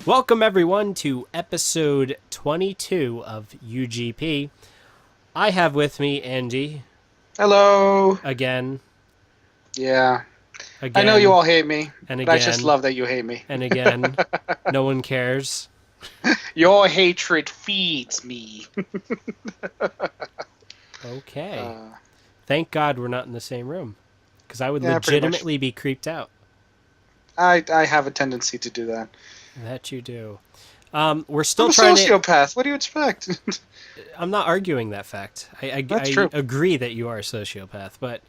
Welcome, everyone, to episode 22 of UGP. I have with me Andy. Hello. Again. Yeah. I know you Again. all hate me, And but I just again. love that you hate me. And again. No one cares. Your hatred feeds me. Okay. Uh, Thank God we're not in the same room. Because I would yeah, pretty much. legitimately be creeped out. I have a tendency to do that. That you do. We're I'm still a trying to... sociopath. What do you expect? I'm not arguing that fact. That's I true. agree that you are a sociopath, but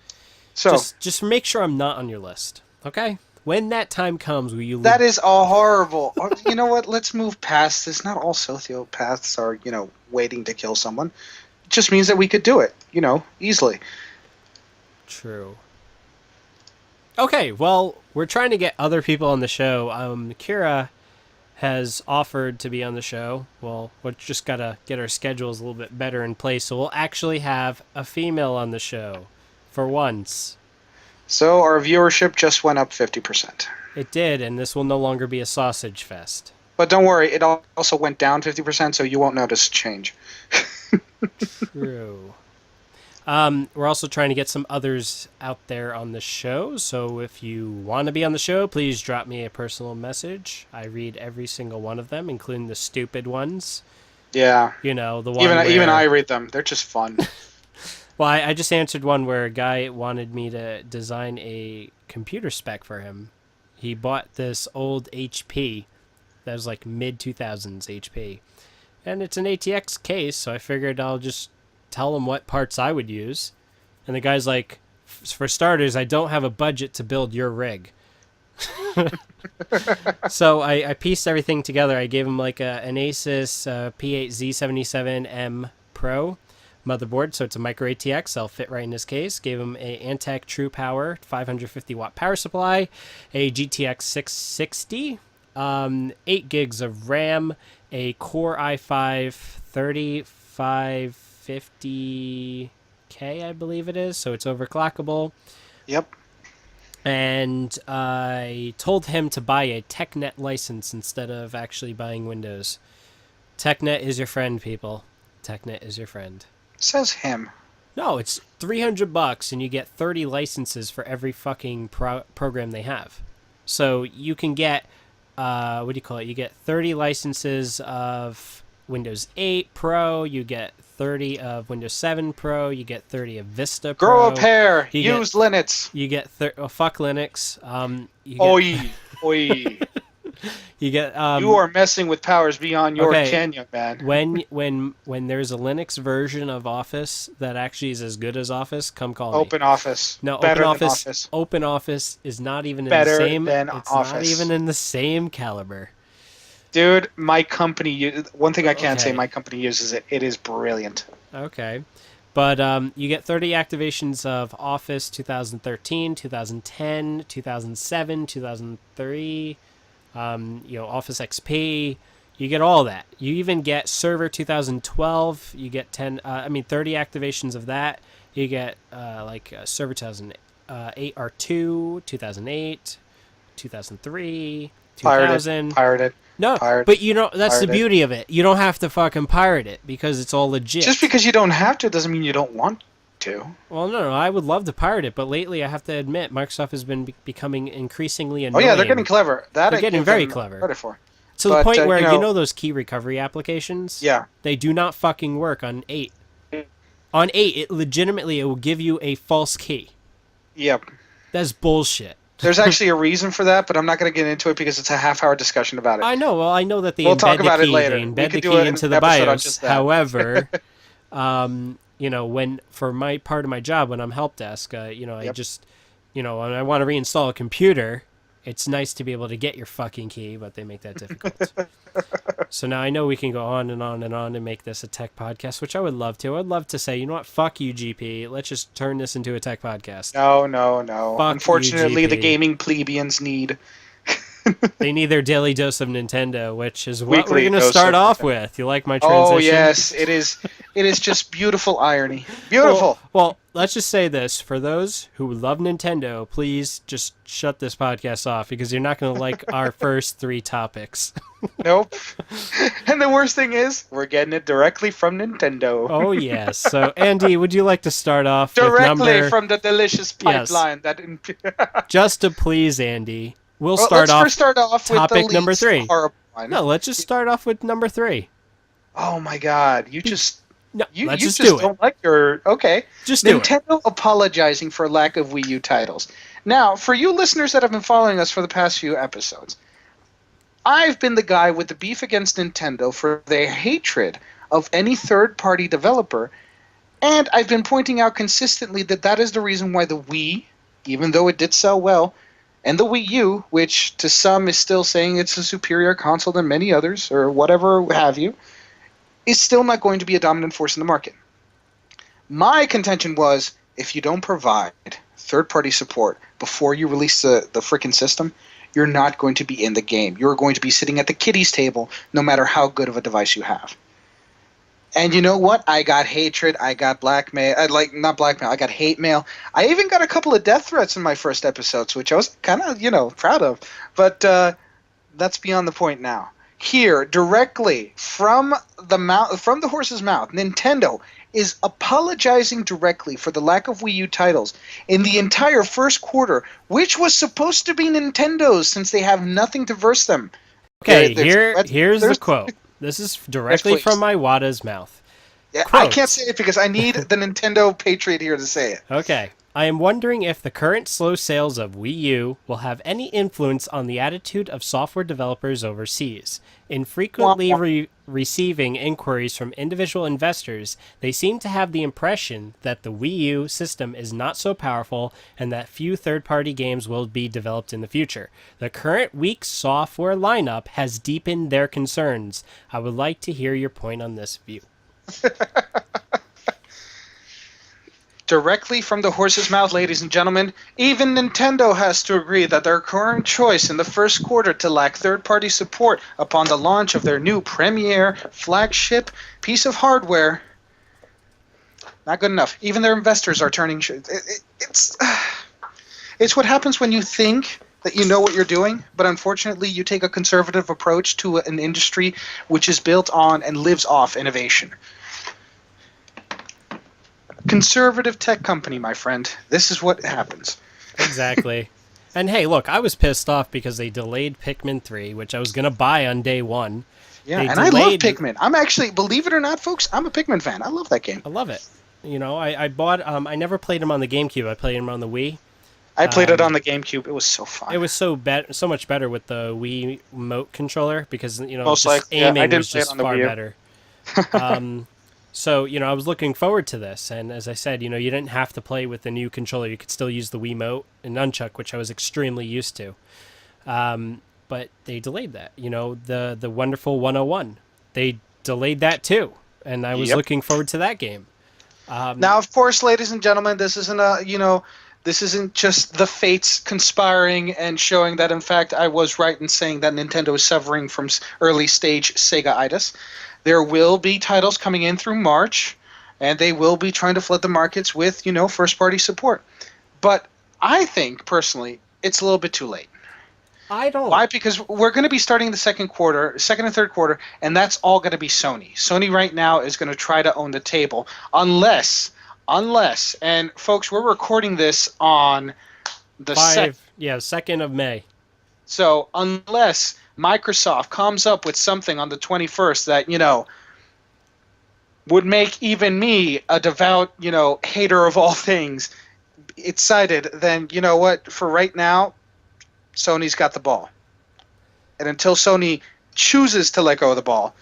So, just make sure I'm not on your list. Okay? When that time comes, will you... that is a horrible. You know what? Let's move past this. Not all sociopaths are, waiting to kill someone. It just means that we could do it, easily. True. Okay, well, we're trying to get other people on the show. Kira has offered to be on the show. Well, we've just got to get our schedules a little bit better in place, so we'll actually have a female on the show for once. So, our viewership just went up 50%. It did, and this will no longer be a sausage fest. But don't worry, it also went down 50%, so you won't notice a change. True. We're also trying to get some others out there on the show, so if you want to be on the show, please drop me a personal message. I read every single one of them, including the stupid ones. Yeah. You know, the one Even I where... read them. They're just fun. Well, I just answered one where a guy wanted me to design a computer spec for him. He bought this old HP that was like mid-2000s HP. And it's an ATX case, so I figured I'll just tell him what parts I would use. And the guy's like, for starters, I don't have a budget to build your rig. So I pieced everything together. I gave him like an Asus P8Z77M Pro motherboard, so it's a micro ATX. That'll fit right in his case. Gave him a Antec True Power 550 watt power supply, a GTX 660, 8 gigs of RAM, a Core i5 3550K, I believe it is, so it's overclockable. Yep. And I told him to buy a TechNet license instead of actually buying Windows. TechNet is your friend, people. TechNet is your friend. Says him. No, it's $300 and you get 30 licenses for every fucking program they have. So you can get, what do you call it? You get 30 licenses of Windows 8 Pro, you get 30 of Windows 7 Pro, you get 30 of Vista Pro. Grow a pair. You Use Linux. You get, fuck Linux. You get, Oi. Oi. you get, You are messing with powers beyond your okay, ken, young man. when there's a Linux version of Office that actually is as good as Office, come call me. Open Office. No, Better Open than Office. Office. Open Office is not even in Better the same. than It's Office. not even in the same caliber. Dude, my company. One thing I can't say Okay. my company uses it. It is brilliant. Okay, but you get 30 activations of Office 2013, 2010, 2007, 2003. Office XP. You get all that. You even get Server 2012. You get 30 activations of that. You get Server 2008 R2, 2008, 2003, 2000. Pirated. No, Pirate. but that's the Pirated. beauty of it. You don't have to fucking pirate it because it's all legit. Just because you don't have to doesn't mean you don't want to. Well, no, I would love to pirate it, but lately I have to admit Microsoft has been becoming increasingly Oh annoying. yeah, they're getting clever. That They're I getting give very them clever. credit for. To the But, point where, you know- those key recovery applications? Yeah. They do not fucking work on 8. On 8, it will give you a false key. Yep. That's bullshit. There's actually a reason for that, but I'm not going to get into it because it's a half-hour discussion about it. I know. Well, I know that they We'll embed talk the about it key. later. They We embed the could do key an into the episode on BIOS. just that. However, when for my part of my job when I'm help desk, I Yep. just, when I want to reinstall a computer, it's nice to be able to get your fucking key, but they make that difficult. So now I know we can go on and on and on and make this a tech podcast, which I would love to. I'd love to say, you know what, fuck UGP. Let's just turn this into a tech podcast. No. Fuck Unfortunately, the UGP. gaming plebeians need. They need their daily dose of Nintendo, which is what we're Weekly going to dose start of off Nintendo. with. You like my Oh transition? yes, it is. It is just beautiful irony. Well, Beautiful. well, let's just say this. For those who love Nintendo, please just shut this podcast off because you're not going to like our first three topics. Nope. And the worst thing is, we're getting it directly from Nintendo. Oh, yes. So, Andy, would you like to start off with Directly number... from the delicious Yes. pipeline that. Just to please Andy, we'll Well, start let's off first start off with the topic number least 3. horrible one. No, let's just start off with number 3. Oh my God! You just No, you let's you just just do it. don't like your okay. Just do it. Nintendo apologizing for lack of Wii U titles. Now, for you listeners that have been following us for the past few episodes, I've been the guy with the beef against Nintendo for their hatred of any third-party developer, and I've been pointing out consistently that that is the reason why the Wii, even though it did sell well, and the Wii U, which to some is still saying it's a superior console than many others, or whatever have you, is still not going to be a dominant force in the market. My contention was, if you don't provide third-party support before you release the freaking system, you're not going to be in the game. You're going to be sitting at the kiddies table no matter how good of a device you have. And you know what? I got hatred. I got blackmail. Not blackmail. I got hate mail. I even got a couple of death threats in my first episodes, which I was kind of, proud of. But that's beyond the point now. Here, directly from the horse's mouth, Nintendo is apologizing directly for the lack of Wii U titles in the entire first quarter, which was supposed to be Nintendo's since they have nothing to verse them. Okay, here's the quote. This is directly from Iwata's mouth. Yeah, Quote. I can't say it because I need the Nintendo Patriot here to say it. Okay. I am wondering if the current slow sales of Wii U will have any influence on the attitude of software developers overseas. In frequently receiving inquiries from individual investors, they seem to have the impression that the Wii U system is not so powerful and that few third-party games will be developed in the future. The current weak software lineup has deepened their concerns. I would like to hear your point on this view. Directly from the horse's mouth, ladies and gentlemen, even Nintendo has to agree that their current choice in the first quarter to lack third-party support upon the launch of their new premier flagship piece of hardware, not good enough. Even their investors are turning... It's what happens when you think that you know what you're doing, but unfortunately you take a conservative approach to an industry which is built on and lives off innovation. Conservative tech company, my friend. This is what happens. Exactly. And hey, look, I was pissed off because they delayed Pikmin 3, which I was going to buy on day one. Yeah, and I love Pikmin. I'm actually, believe it or not, folks, I'm a Pikmin fan. I love that game. I love it. I bought, I never played him on the GameCube. I played him on the Wii. I played it on the GameCube. It was so fun. It was so much better with the Wii Remote controller because, Most aiming didn't was play it just on the far Wii U. better. So, I was looking forward to this, and as I said, you didn't have to play with the new controller. You could still use the Wiimote and Nunchuck, which I was extremely used to. But they delayed that. The wonderful 101. They delayed that too, and I was looking forward to that game. Now, of course, ladies and gentlemen, this isn't just the fates conspiring and showing that, in fact, I was right in saying that Nintendo is suffering from early stage Sega-itis. There will be titles coming in through March, and they will be trying to flood the markets with, first-party support. But I think, personally, it's a little bit too late. I don't. Why? Because we're going to be starting the second and third quarter, and that's all going to be Sony. Sony right now is going to try to own the table, unless, and folks, we're recording this on the 2nd of May. So unless Microsoft comes up with something on the 21st that, would make even me, a devout, hater of all things, excited, then you know what? For right now, Sony's got the ball. And until Sony chooses to let go of the ball,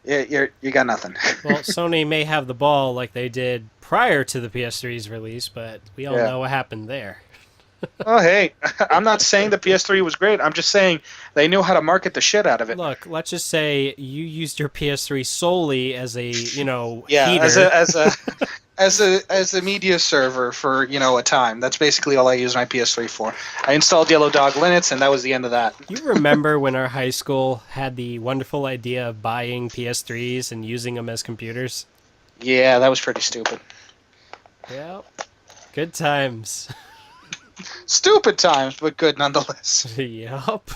you got nothing. Well, Sony may have the ball like they did prior to the PS3's release, but we all know what happened there. Oh, hey, I'm not saying the PS3 was great. I'm just saying they knew how to market the shit out of it. Look, let's just say you used your PS3 solely as a, heater. as a media server for a time. That's basically all I use my PS3 for. I installed Yellow Dog Linux, and that was the end of that. You remember when our high school had the wonderful idea of buying PS3s and using them as computers? Yeah, that was pretty stupid. Yep. Good times. Stupid times, but good nonetheless. Yep.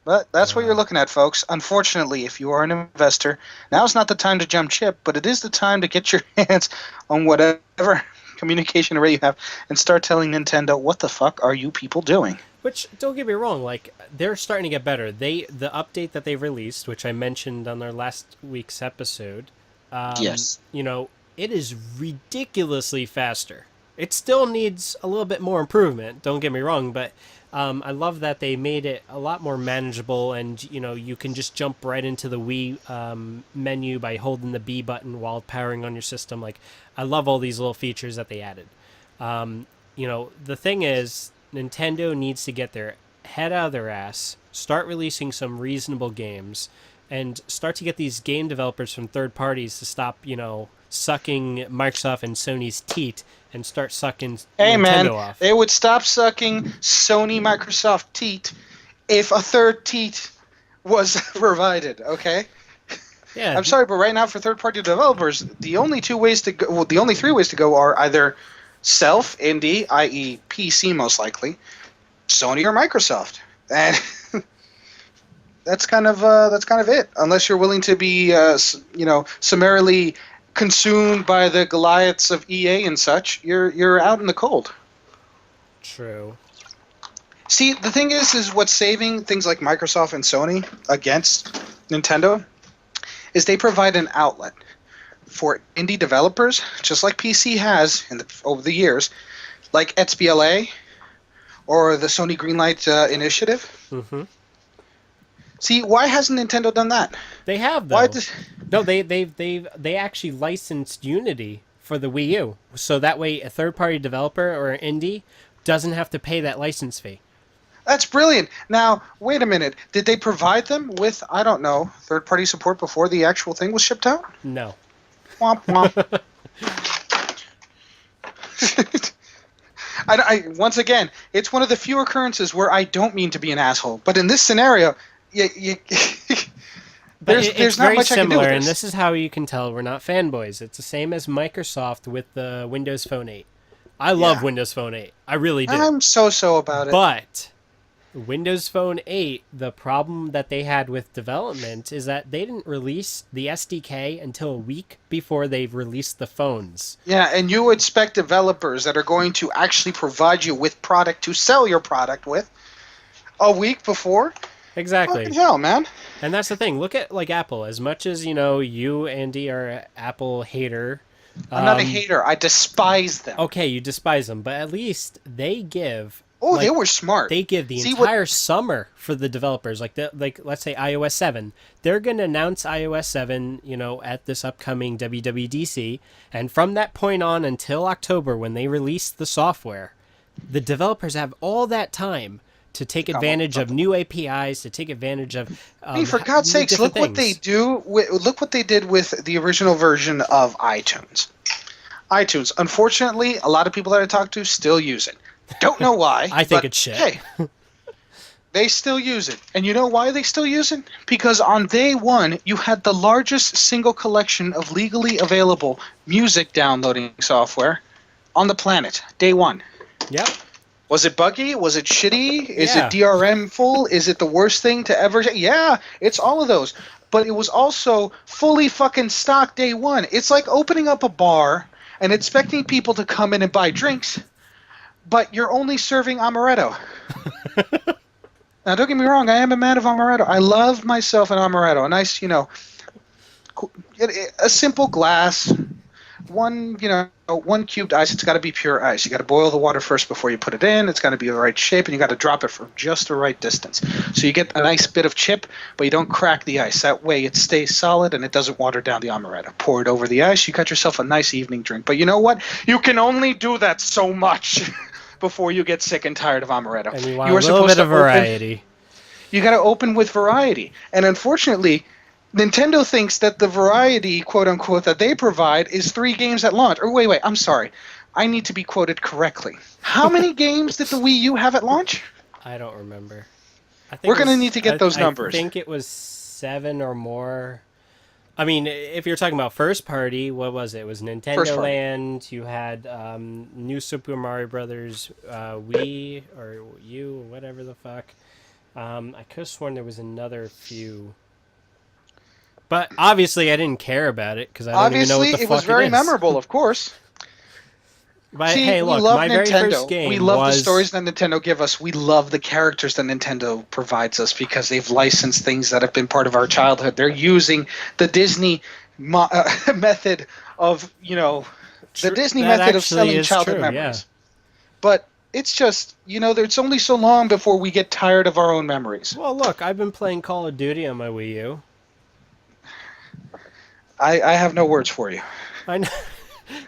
But that's what you're looking at, folks. Unfortunately, if you are an investor, now's not the time to jump ship, but it is the time to get your hands on whatever communication array you have and start telling Nintendo, what the fuck are you people doing? Which, don't get me wrong, like, they're starting to get better. The update that they released, which I mentioned on their last week's episode, Yes. It is ridiculously faster. It still needs a little bit more improvement, don't get me wrong, but I love that they made it a lot more manageable, and you can just jump right into the Wii menu by holding the B button while powering on your system. Like, I love all these little features that they added. The thing is, Nintendo needs to get their head out of their ass, start releasing some reasonable games, and start to get these game developers from third parties to stop, sucking Microsoft and Sony's teat and start sucking Hey, Nintendo man, off. they would stop sucking Sony Microsoft teat if a third teat was provided, okay? Yeah, I'm sorry, but right now for third-party developers, the only three ways to go are either self, indie, i.e., PC most likely, Sony or Microsoft, and that's kind of it. Unless you're willing to be, summarily consumed by the Goliaths of EA and such, you're out in the cold. true. See, the thing is what's saving things like Microsoft and Sony against Nintendo is they provide an outlet for indie developers, just like PC has over the years, like XBLA or the Sony Greenlight Initiative. Mm-hmm. See, why hasn't Nintendo done that? They have though. Why does No, they actually licensed Unity for the Wii U, so that way a third-party developer or an indie doesn't have to pay that license fee. That's brilliant. Now, wait a minute. Did they provide them with, I don't know, third-party support before the actual thing was shipped out? No. Womp womp. Once again, it's one of the few occurrences where I don't mean to be an asshole, but in this scenario, there's not very much I can do similar, with and this. this is how you can tell we're not fanboys. It's the same as Microsoft with the Windows Phone 8. I love Yeah. Windows Phone 8. I really do. I'm so about it. But Windows Phone 8, the problem that they had with development is that they didn't release the SDK until a week before they released the phones. Yeah, and you expect developers that are going to actually provide you with product to sell your product with a week before? Exactly. Fucking hell, man. And that's the thing. Look at like Apple. As much as, you, Andy, are an Apple hater. I'm not a hater. I despise them. Okay, you despise them, but at least they give. Oh, they were smart. They give the entire summer for the developers. Like let's say iOS 7. They're going to announce iOS 7, at this upcoming WWDC, and from that point on until October when they release the software, the developers have all that time to take advantage of new APIs, to take advantage of. For God's sakes, look what they do. Look what they did with the original version of iTunes. iTunes. Unfortunately, a lot of people that I talk to still use it. Don't know why. I think it's shit. Hey, they still use it. And you know why they still use it? Because on day one, you had the largest single collection of legally available music downloading software on the planet. Day one. Yep. Was it buggy? Was it shitty? Is Yeah. it DRM full? Is it the worst thing to ever? Yeah, it's all of those. But it was also fully fucking stock day one. It's like opening up a bar and expecting people to come in and buy drinks, but you're only serving amaretto. Now, don't get me wrong. I am a man of amaretto. I love myself an amaretto. A nice, a simple glass. One cubed ice. It's got to be pure ice. You got to boil the water first before you put it in. It's got to be the right shape, and you got to drop it from just the right distance. So you get a nice bit of chip, but you don't crack the ice. That way it stays solid and it doesn't water down the amaretto. Pour it over the ice. You got yourself a nice evening drink. But you know what? You can only do that so much before you get sick and tired of amaretto. And you want You a are little supposed bit of to open- variety. You got to open with variety, and unfortunately, Nintendo thinks that the variety, quote unquote, that they provide is 3 games at launch. Or wait, I'm sorry. I need to be quoted correctly. How many games did the Wii U have at launch? I don't remember. I think We're it going to was. need to get those I numbers. think it was 7 or more. I mean, if you're talking about first party, what was it? It was First Nintendo party. Land. You had New Super Mario Brothers, Wii or U, whatever the fuck. I could have sworn there was another few, but obviously I didn't care about it because I don't even know what Obviously, the it was fuck it very is. memorable, of course. But See, hey, we look, love my very first Nintendo. We game love the was stories that Nintendo give us. We love the characters that Nintendo provides us because they've licensed things that have been part of our childhood. They're using the Disney method of, the Disney that method of actually selling is childhood true. Yeah. memories. But it's just, it's only so long before we get tired of our own memories. Well, look, I've been playing Call of Duty on my Wii U. I have no words for you. I know.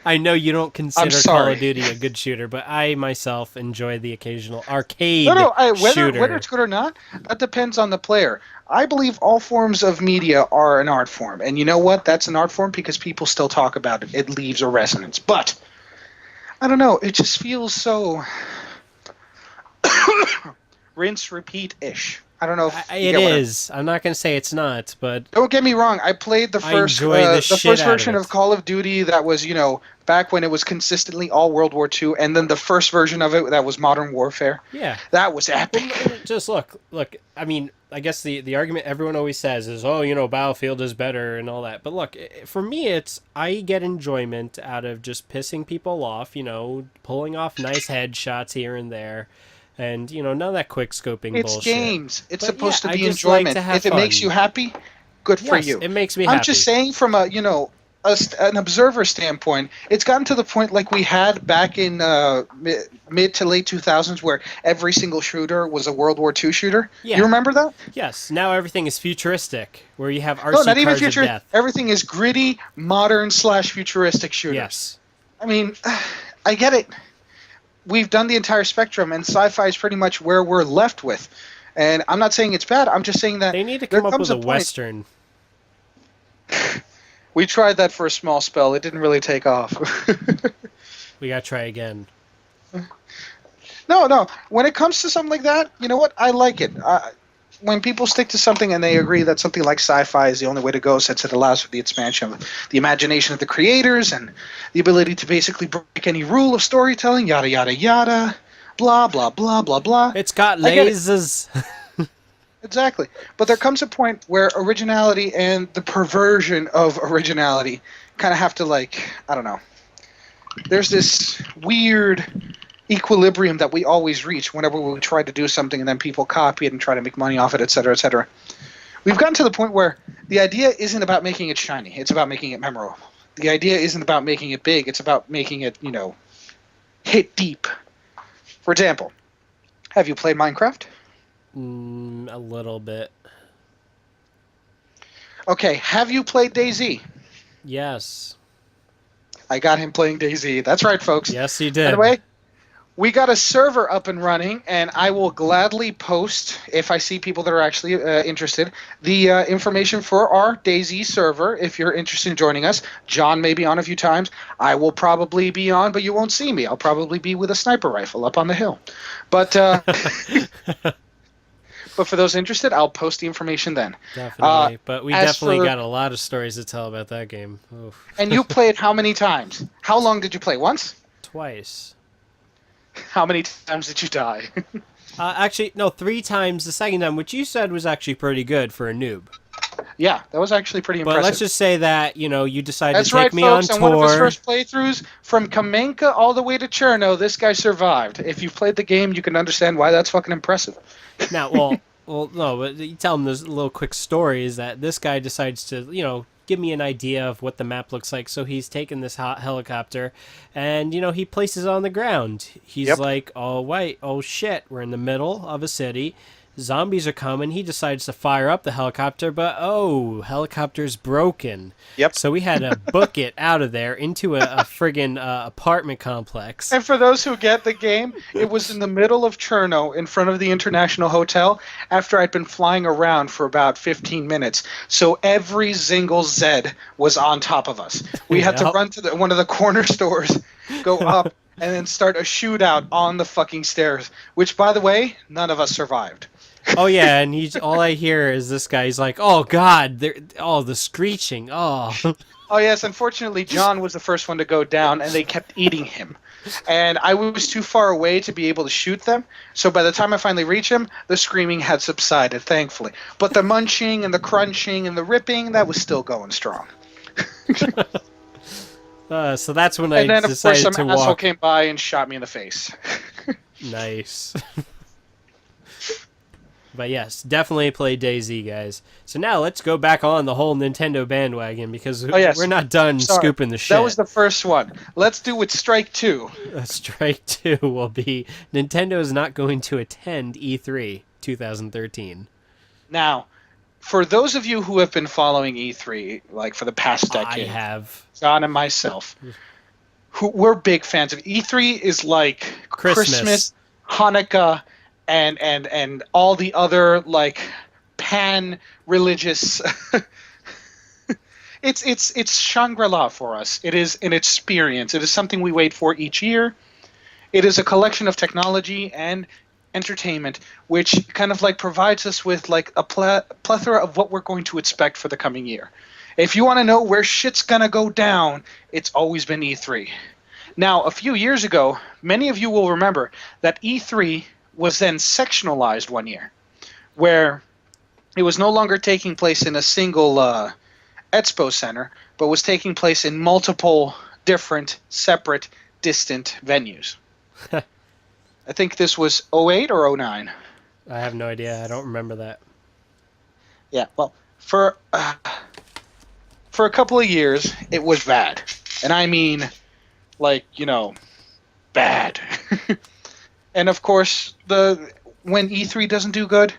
I know you don't I'm consider Call of sorry. Duty a good shooter, but I myself enjoy the occasional arcade No, whether shooter. it's good or not, that depends on the player. I believe all forms of media are an art form, and you know what? That's an art form because people still talk about it. It leaves a resonance. But I don't know. It just feels so rinse repeat ish. I don't know if you It get what is. I'm not going to say it's not, but Don't get me wrong. I played I enjoy the the shit first out of version of it. Call of Duty that was back when it was consistently all World War II, and then the first version of it that was Modern Warfare. Yeah. That was Well, epic. just look. I mean, I guess the argument everyone always says is, oh, Battlefield is better and all that. But look, for me, it's I get enjoyment out of just pissing people off. Pulling off nice headshots here and there, and none of that quick scoping It's bullshit. games. It's But yeah, supposed to I be just like enjoyment. to have If it makes you fun. happy, good for Yes, you. it makes me I'm just happy. saying from an observer standpoint, it's gotten to the point like we had back in mid to late 2000s where every single shooter was a World War II shooter. You Yeah. remember that? Yes. Now everything is futuristic, where you have No, RC not even cars of future. death. Everything is gritty, modern / futuristic shooters. Yes. I mean, I get it. We've done the entire spectrum, and sci-fi is pretty much where we're left with. And I'm not saying it's bad. I'm just saying that They need to there come up comes with a a point. western. We tried that for a small spell. It didn't really take off. We gotta try again. No. When it comes to something like that, you know what? I like it. When people stick to something and they agree that something like sci-fi is the only way to go, since it allows for the expansion of the imagination of the creators and the ability to basically break any rule of storytelling, yada yada yada, blah blah blah blah blah. It's got I get it. lasers. Exactly. But there comes a point where originality and the perversion of originality kind of have to, I don't know. There's this weird equilibrium that we always reach whenever we try to do something and then people copy it and try to make money off it, et cetera, et cetera. We've gotten to the point where the idea isn't about making it shiny. It's about making it memorable. The idea isn't about making it big. It's about making it, hit deep. For example, have you played Minecraft? A little bit. Okay, have you played DayZ? Yes. I got him playing DayZ. That's right, folks. Yes, you By the did. way, we got a server up and running, and I will gladly post, if I see people that are actually interested, the information for our DayZ server. If you're interested in joining us, John may be on a few times. I will probably be on, but you won't see me. I'll probably be with a sniper rifle up on the hill. But but for those interested, I'll post the information then. Definitely. But we as definitely for- got a lot of stories to tell about that game. Oof. And you played how many times? How long did you play? Once? Twice. How many times did you die? Actually, no, 3 times. The second time, which you said was actually pretty good for a noob. Yeah, that was actually pretty impressive. But let's just say that, you decided That's to take right, me folks. on On one of his tour. first playthroughs, from Kamenka all the way to Cherno, this guy survived. If you've played the game, you can understand why that's fucking impressive. Now, no, but you tell him this little quick story is that this guy decides to, give me an idea of what the map looks like. So he's taken this hot helicopter and, he places it on the ground. He's Yep. like, oh, wait, oh, shit, we're in the middle of a city. zombies are coming. He decides to fire up the helicopter, but helicopter's broken. Yep. So we had to book it out of there into a friggin' apartment complex. And for those who get the game, it was in the middle of Cherno in front of the International Hotel after I'd been flying around for about 15 minutes. So every single Zed was on top of us. We had to Yep. run to one of the corner stores, go up, and then start a shootout on the fucking stairs, which, by the way, none of us survived. Oh yeah, and all I hear is this guy. He's like, "Oh God, the screeching. Oh." Oh, yes, unfortunately, John was the first one to go down, and they kept eating him. And I was too far away to be able to shoot them, so by the time I finally reached him, the screaming had subsided, thankfully. But the munching and the crunching and the ripping, that was still going strong. So that's when And I then, of course, decided some to asshole walk. came by and shot me in the face. Nice. But yes, definitely play DayZ, guys. So now let's go back on the whole Nintendo bandwagon because yes. we're not done Sorry. scooping the shit. That was the first one. Let's do with Strike 2. Strike 2 will be Nintendo is not going to attend E3 2013. Now, for those of you who have been following E3 like for the past decade, I have. John and myself, we're big fans of E3 is like Christmas, Hanukkah, and all the other like pan-religious. it's Shangri-La for us. It is an experience. It is something we wait for each year. It is a collection of technology and entertainment, which kind of like provides us with like a plethora of what we're going to expect for the coming year. If you want to know where shit's gonna go down, it's always been E3. Now, a few years ago, many of you will remember that E3 was then sectionalized one year, where it was no longer taking place in a single expo center, but was taking place in multiple different, separate, distant venues. I think this was 08 or 09. I have no idea. I don't remember that. Yeah, well, for a couple of years, it was bad. And I mean, like, bad. And of course, when E3 doesn't do good,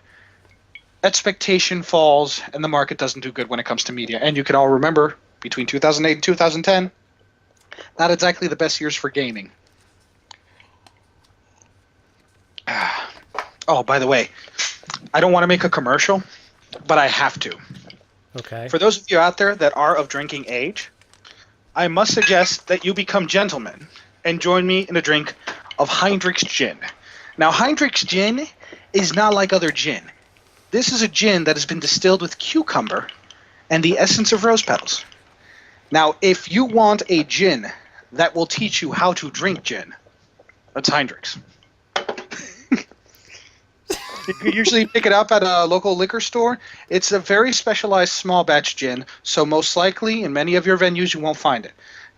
expectation falls, and the market doesn't do good when it comes to media. And you can all remember, between 2008 and 2010, not exactly the best years for gaming. Oh, by the way, I don't want to make a commercial, but I have to. Okay. For those of you out there that are of drinking age, I must suggest that you become gentlemen and join me in a drink of Hendrick's Gin. Now, Hendrick's Gin is not like other gin. This is a gin that has been distilled with cucumber and the essence of rose petals. Now, if you want a gin that will teach you how to drink gin, that's Hendrick's. You can usually pick it up at a local liquor store. It's a very specialized small batch gin, so most likely in many of your venues you won't find it.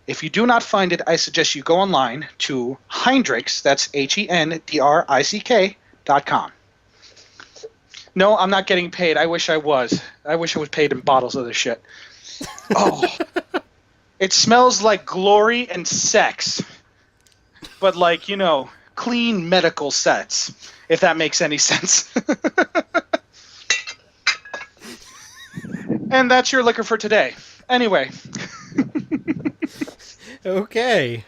If you do not find it, I suggest you go online to Hendrick's, that's HENDRICK.com. No, I'm not getting paid. I wish I was. I wish I was paid in bottles of this shit. Oh. It smells like glory and sex. But like, clean medical sets, if that makes any sense. And that's your liquor for today. Anyway. Okay.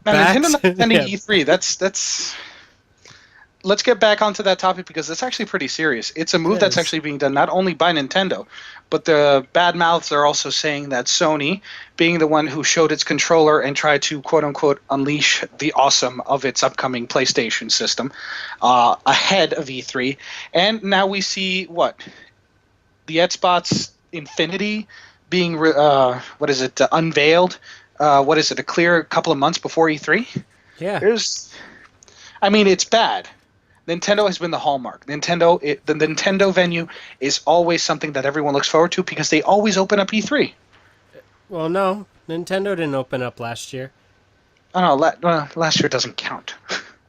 Now, Nintendo not attending yeah. E3, that's... Let's get back onto that topic because it's actually pretty serious. It's a move that's actually being done not only by Nintendo, but the bad mouths are also saying that Sony, being the one who showed its controller and tried to quote-unquote unleash the awesome of its upcoming PlayStation system ahead of E3. And now we see, the Xbox Infinity being, unveiled, a clear couple of months before E3? Yeah. It's bad. Nintendo has been the hallmark. The Nintendo venue is always something that everyone looks forward to because they always open up E3. Well, no. Nintendo didn't open up last year. Oh, no, last year doesn't count.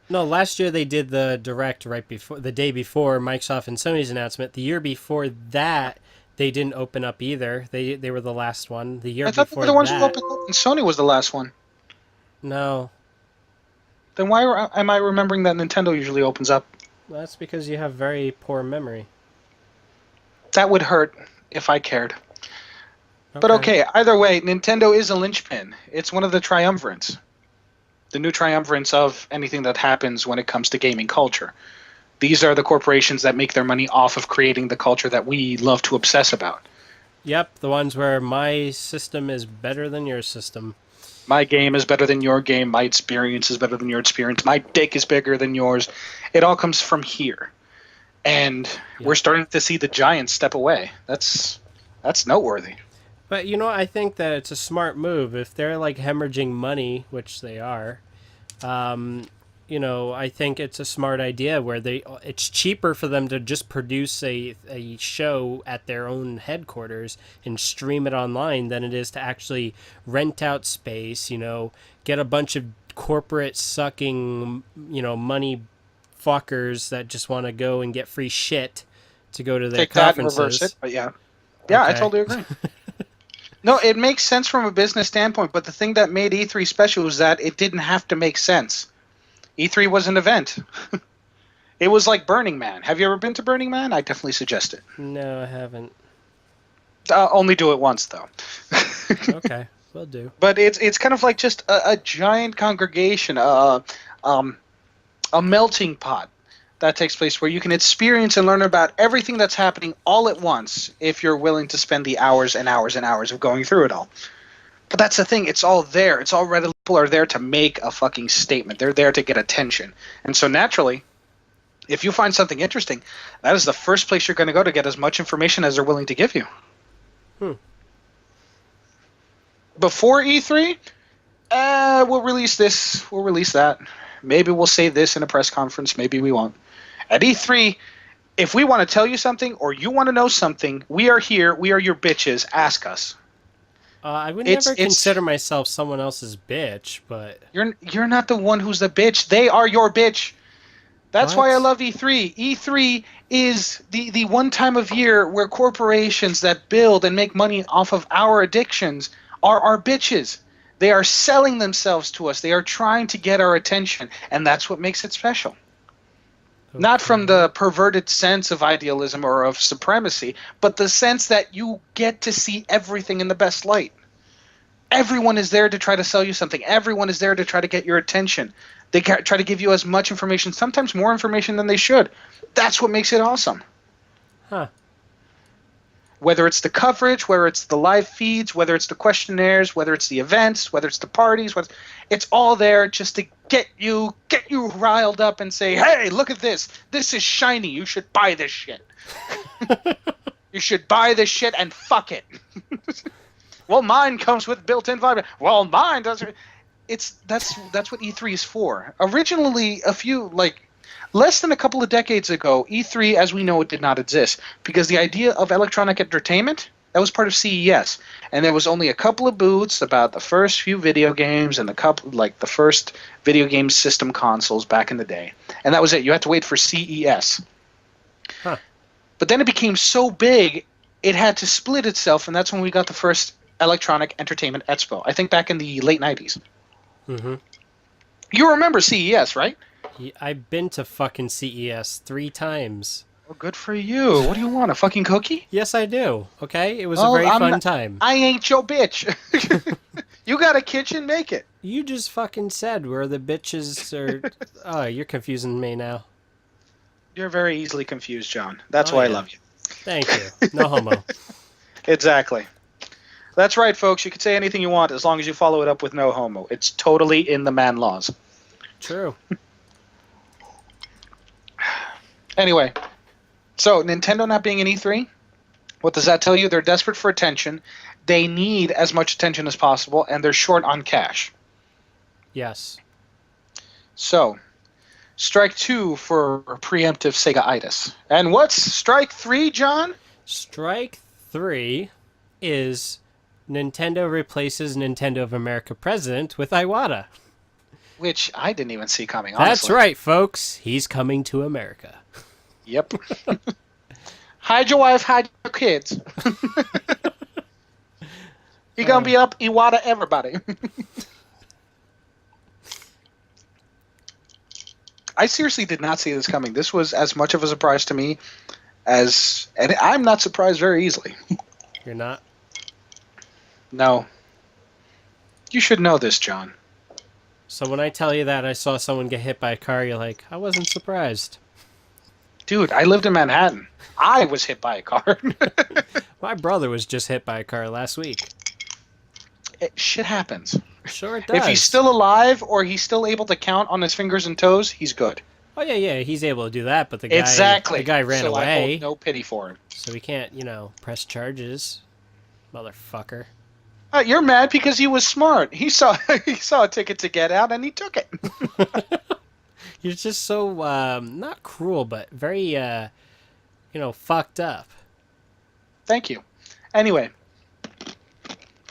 No, last year they did the Direct the day before Microsoft and Sony's announcement. The year before that, they didn't open up either. They were the last one. The year I thought before they were the ones that, who opened up, and Sony was the last one. No. Then why am I remembering that Nintendo usually opens up? That's because you have very poor memory. That would hurt if I cared. But Okay. okay, either way, Nintendo is a linchpin. It's one of the triumvirates. The new triumvirates of anything that happens when it comes to gaming culture. These are the corporations that make their money off of creating the culture that we love to obsess about. Yep, the ones where my system is better than your system. My game is better than your game. My experience is better than your experience. My dick is bigger than yours. It all comes from here. And we're Yep. starting to see the giants step away. That's noteworthy. But you know, I think that it's a smart move if they're like hemorrhaging money, which they are. Um, I think it's a smart idea where it's cheaper for them to just produce a show at their own headquarters and stream it online than it is to actually rent out space, get a bunch of corporate sucking, money fuckers that just want to go and get free shit to go to their Take that and reverse it. conferences. But yeah. Yeah, I Okay. totally agree. No, it makes sense from a business standpoint, but the thing that made E3 special was that it didn't have to make sense. E3 was an event. It was like Burning Man. Have you ever been to Burning Man? I definitely suggest it. No, I haven't. Only do it once, though. Okay, will do. But it's kind of like just a giant congregation, a melting pot that takes place where you can experience and learn about everything that's happening all at once if you're willing to spend the hours and hours and hours of going through it all. But that's the thing, it's all there. It's all ready. People are there to make a fucking statement. They're there to get attention. And so naturally, if you find something interesting, that is the first place you're going to go to get as much information as they're willing to give you. Hmm. Before E3, we'll release this, we'll release that. Maybe we'll say this in a press conference, maybe we won't. At E3, if we want to tell you something or you want to know something, we are here, we are your bitches, ask us. I would It's never consider myself someone else's bitch, but you're not the one who's the bitch. They are your bitch. That's what? why I love E3. E3 is the one time of year where corporations that build and make money off of our addictions are our bitches. They are selling themselves to us. They are trying to get our attention, and that's what makes it special. Okay. Not from the perverted sense of idealism or of supremacy, but the sense that you get to see everything in the best light. Everyone is there to try to sell you something. Everyone is there to try to get your attention. They try to give you as much information, sometimes more information than they should. That's what makes it awesome. Huh. Whether it's the coverage, whether it's the live feeds, whether it's the questionnaires, whether it's the events, whether it's the parties, it's all there just to get you riled up and say, hey, look at this. This is shiny. You should buy this shit. You should buy this shit and fuck it. Well, mine comes with built-in vibrate. Well, mine doesn't. That's what E3 is for. Originally, less than a couple of decades ago, E3 as we know it did not exist because the idea of electronic entertainment, that was part of CES, and there was only a couple of booths about the first few video games and the first video game system consoles back in the day, and that was it. You had to wait for CES. Huh. But then it became so big, it had to split itself, and that's when we got the first Electronic Entertainment Expo. I think back in the late 90s. Mm-hmm. You remember CES, right? I've been to fucking CES 3 times. Well, good for you. What do you want, a fucking cookie? Yes, I do. Okay? It was a very fun time. I ain't your bitch. You got a kitchen, make it. You just fucking said where the bitches are... Oh, you're confusing me now. You're very easily confused, John. That's Oh, why I yeah. love you. Thank you. No homo. Exactly. That's right, folks. You can say anything you want as long as you follow it up with no homo. It's totally in the man laws. True. Anyway, so Nintendo not being in E3, what does that tell you? They're desperate for attention. They need as much attention as possible, and they're short on cash. Yes. So, strike 2 for preemptive Sega-itis. And what's strike 3, John? Strike 3 is Nintendo replaces Nintendo of America president with Iwata. Which I didn't even see coming, honestly. That's right, folks. He's coming to America. Yep. Hide your wife, hide your kids. He gonna be up Iwata everybody. I seriously did not see this coming. This was as much of a surprise to me and I'm not surprised very easily. You're not? No. You should know this, John. So when I tell you that I saw someone get hit by a car, you're like, I wasn't surprised. Dude, I lived in Manhattan. I was hit by a car. My brother was just hit by a car last week. Shit happens. Sure it does. If he's still alive or he's still able to count on his fingers and toes, he's good. Oh, yeah, he's able to do that, but the guy ran so away. I hold no pity for him. So we can't, press charges. Motherfucker. You're mad because he was smart. He saw a ticket to get out and he took it. You're just so, not cruel, but very, fucked up. Thank you. Anyway.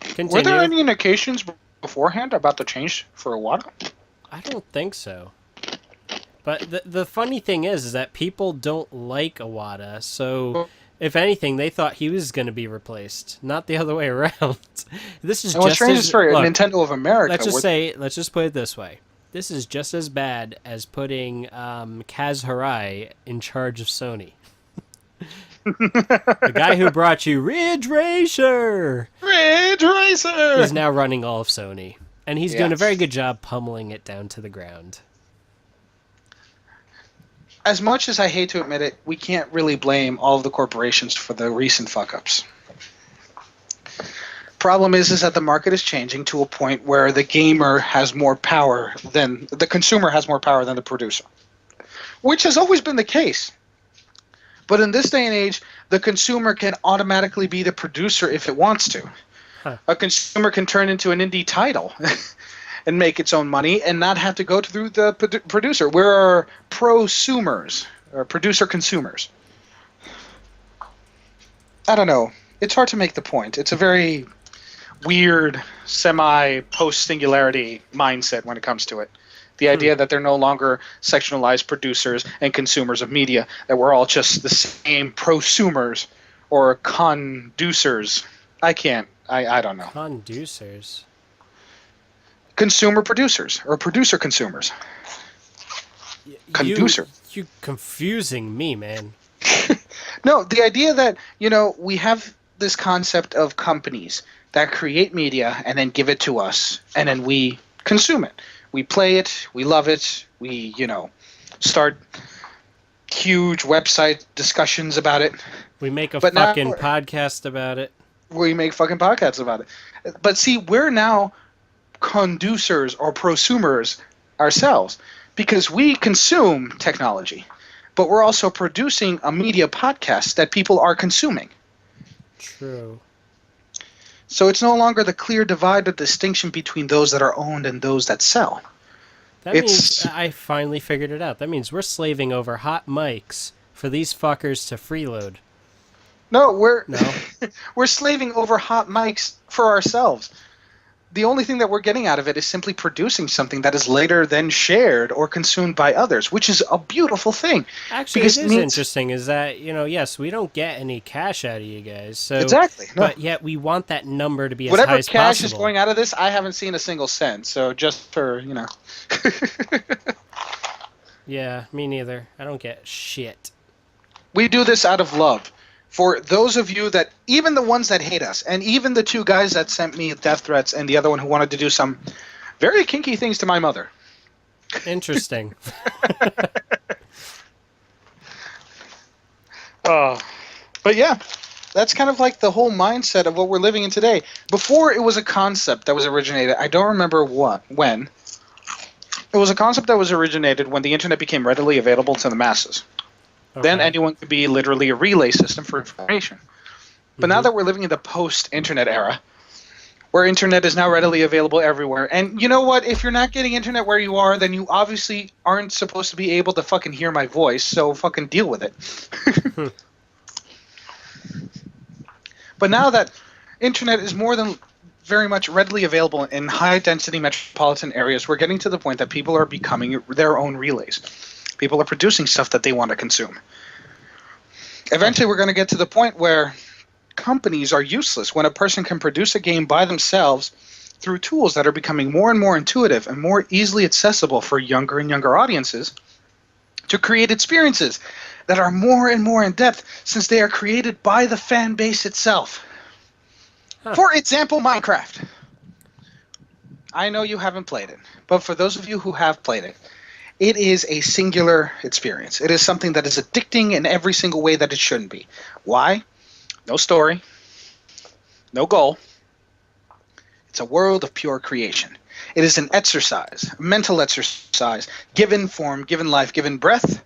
Continue. Were there any indications beforehand about the change for Iwata? I don't think so. But the funny thing is that people don't like Iwata, so if anything, they thought he was going to be replaced, not the other way around. This is what's strange is for Nintendo of America. Let's just put it this way. This is just as bad as putting Kaz Hirai in charge of Sony. The guy who brought you Ridge Racer is now running all of Sony, and he's doing a very good job pummeling it down to the ground. As much as I hate to admit it, we can't really blame all of the corporations for the recent fuck-ups. Problem is that the market is changing to a point where the gamer has more power than the consumer has more power than the producer, which has always been the case. But in this day and age, the consumer can automatically be the producer if it wants to. Huh. A consumer can turn into an indie title and make its own money and not have to go through the producer. We're prosumers, or producer consumers. I don't know. It's hard to make the point. It's a very weird, semi-post-singularity mindset when it comes to it. The idea that they're no longer sectionalized producers and consumers of media, that we're all just the same prosumers or conducers. I don't know. Conducers? Consumer producers or producer consumers. Conducer. You confusing me, man. No, the idea that, we have this concept of companies that create media and then give it to us, and then we consume it. We play it, we love it, we, start huge website discussions about it. We make a fucking podcast about it. We make fucking podcasts about it. But see, we're now conducers or prosumers ourselves because we consume technology, but we're also producing a media podcast that people are consuming. True. So it's no longer the clear divide or distinction between those that are owned and those that sell. That means I finally figured it out. That means we're slaving over hot mics for these fuckers to freeload. No, we're slaving over hot mics for ourselves. The only thing that we're getting out of it is simply producing something that is later then shared or consumed by others, which is a beautiful thing. Actually, it is interesting is that, yes, we don't get any cash out of you guys. So, exactly. No. But yet we want that number to be as high as possible. Whatever cash is going out of this, I haven't seen a single cent. So just for, Yeah, me neither. I don't get shit. We do this out of love. For those of you that, even the ones that hate us, and even the two guys that sent me death threats and the other one who wanted to do some very kinky things to my mother. Interesting. But yeah, that's kind of like the whole mindset of what we're living in today. Before, it was a concept that was originated. I don't remember when. It was a concept that was originated when the internet became readily available to the masses. Okay. Then anyone could be literally a relay system for information. But now that we're living in the post-internet era, where internet is now readily available everywhere, and you know what? If you're not getting internet where you are, then you obviously aren't supposed to be able to fucking hear my voice, so fucking deal with it. But now that internet is more than very much readily available in high-density metropolitan areas, we're getting to the point that people are becoming their own relays. People are producing stuff that they want to consume. Eventually, we're going to get to the point where companies are useless when a person can produce a game by themselves through tools that are becoming more and more intuitive and more easily accessible for younger and younger audiences. to create experiences that are more and more in depth since they are created by the fan base itself. Huh. For example, Minecraft. I know you haven't played it, but for those of you who have played it, it is a singular experience. It is something that is addicting in every single way that it shouldn't be. Why? No story, no goal. It's a world of pure creation. It is an exercise, a mental exercise, given form, given life, given breath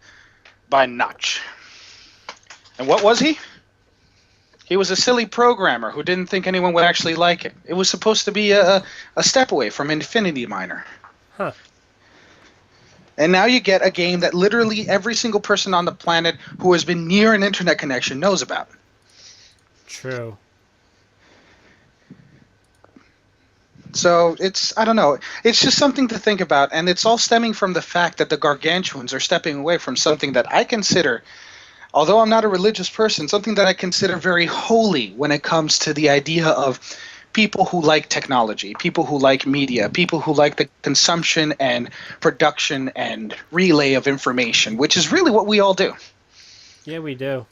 by Notch. And what was he? He was a silly programmer who didn't think anyone would actually like it. It was supposed to be a step away from Infinity Miner. Huh. And now you get a game that literally every single person on the planet who has been near an internet connection knows about. True. So I don't know. It's just something to think about, and it's all stemming from the fact that the gargantuans are stepping away from something that I consider, although I'm not a religious person, something that I consider very holy when it comes to the idea of people who like technology, people who like media, people who like the consumption and production and relay of information, which is really what we all do. Yeah, we do.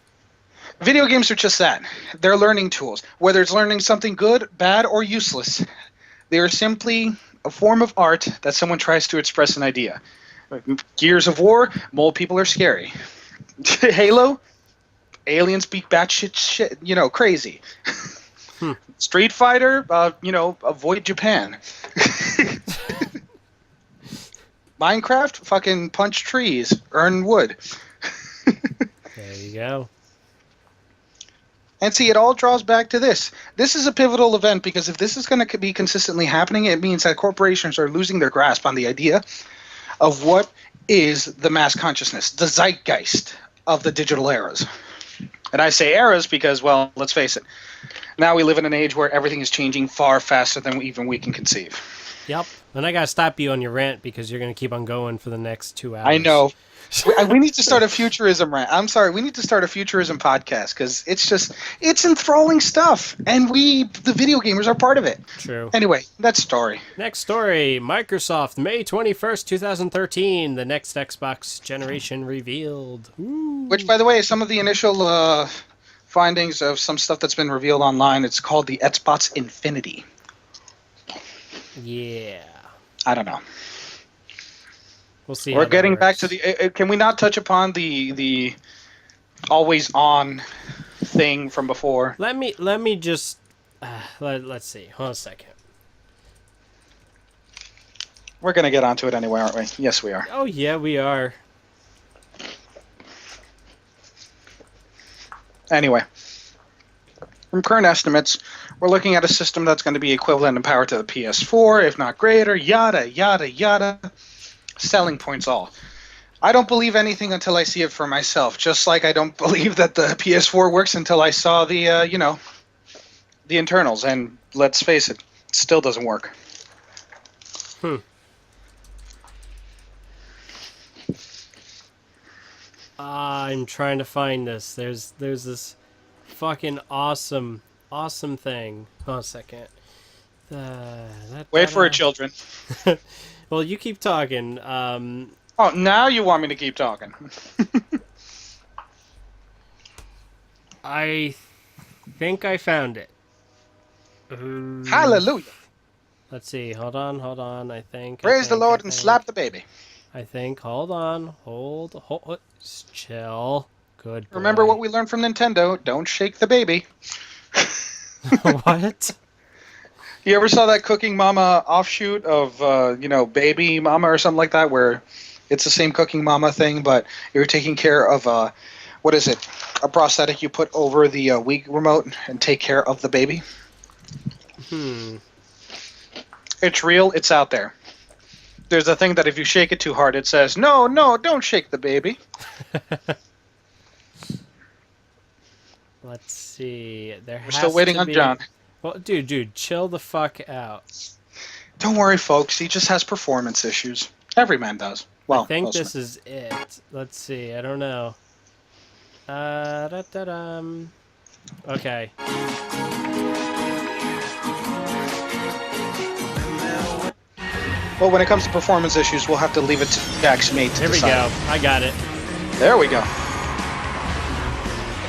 Video games are just that. They're learning tools. Whether it's learning something good, bad, or useless, they are simply a form of art that someone tries to express an idea. Gears of War, mole people are scary. Halo, aliens beat batshit shit, crazy. Street Fighter, avoid Japan. Minecraft, fucking punch trees, earn wood. There you go. And see, it all draws back to this. This is a pivotal event because if this is going to be consistently happening, it means that corporations are losing their grasp on the idea of what is the mass consciousness, the zeitgeist of the digital eras. And I say eras because, well, let's face it. Now we live in an age where everything is changing far faster than even we can conceive. Yep. And I got to stop you on your rant because you're going to keep on going for the next 2 hours. I know. We need to start a futurism rant. I'm sorry. We need to start a futurism podcast because it's enthralling stuff. And the video gamers, are part of it. True. Anyway, that's story. Next story. Microsoft, May 21st, 2013. The next Xbox generation revealed. Ooh. Which, by the way, some of the initial findings of some stuff that's been revealed online, it's called the Xbox Infinity. Yeah. I don't know. We'll see. We're getting back to the. Can we not touch upon the always on thing from before? Let me just let's see. Hold on a second. We're gonna get onto it anyway, aren't we? Yes, we are. Oh yeah, we are. Anyway, from current estimates, we're looking at a system that's going to be equivalent in power to the PS4, if not greater. Yada yada yada. Selling points all. I don't believe anything until I see it for myself. Just like I don't believe that the PS4 works until I saw the the internals. And let's face it, it still doesn't work. I'm trying to find this. There's this fucking awesome thing. Hold on a second. Wait for it, children. Well, you keep talking. Oh, now you want me to keep talking. I think I found it. Hallelujah. Let's see. Hold on. I think. Praise the Lord and slap the baby. I think. Hold on. Hold. Chill. Good boy. Remember what we learned from Nintendo. Don't shake the baby. What? You ever saw that Cooking Mama offshoot of, Baby Mama or something like that, where it's the same Cooking Mama thing, but you're taking care of, what is it, a prosthetic you put over the Wii remote and take care of the baby? It's real. It's out there. There's a thing that if you shake it too hard, it says, no, don't shake the baby. Let's see. We're still waiting on John. Well, dude, chill the fuck out. Don't worry, folks. He just has performance issues. Every man does. Well, I think this is it. Let's see. I don't know. Okay. Well, when it comes to performance issues, we'll have to leave it to Jack's mate to Here we decide. go. I got it. There we go.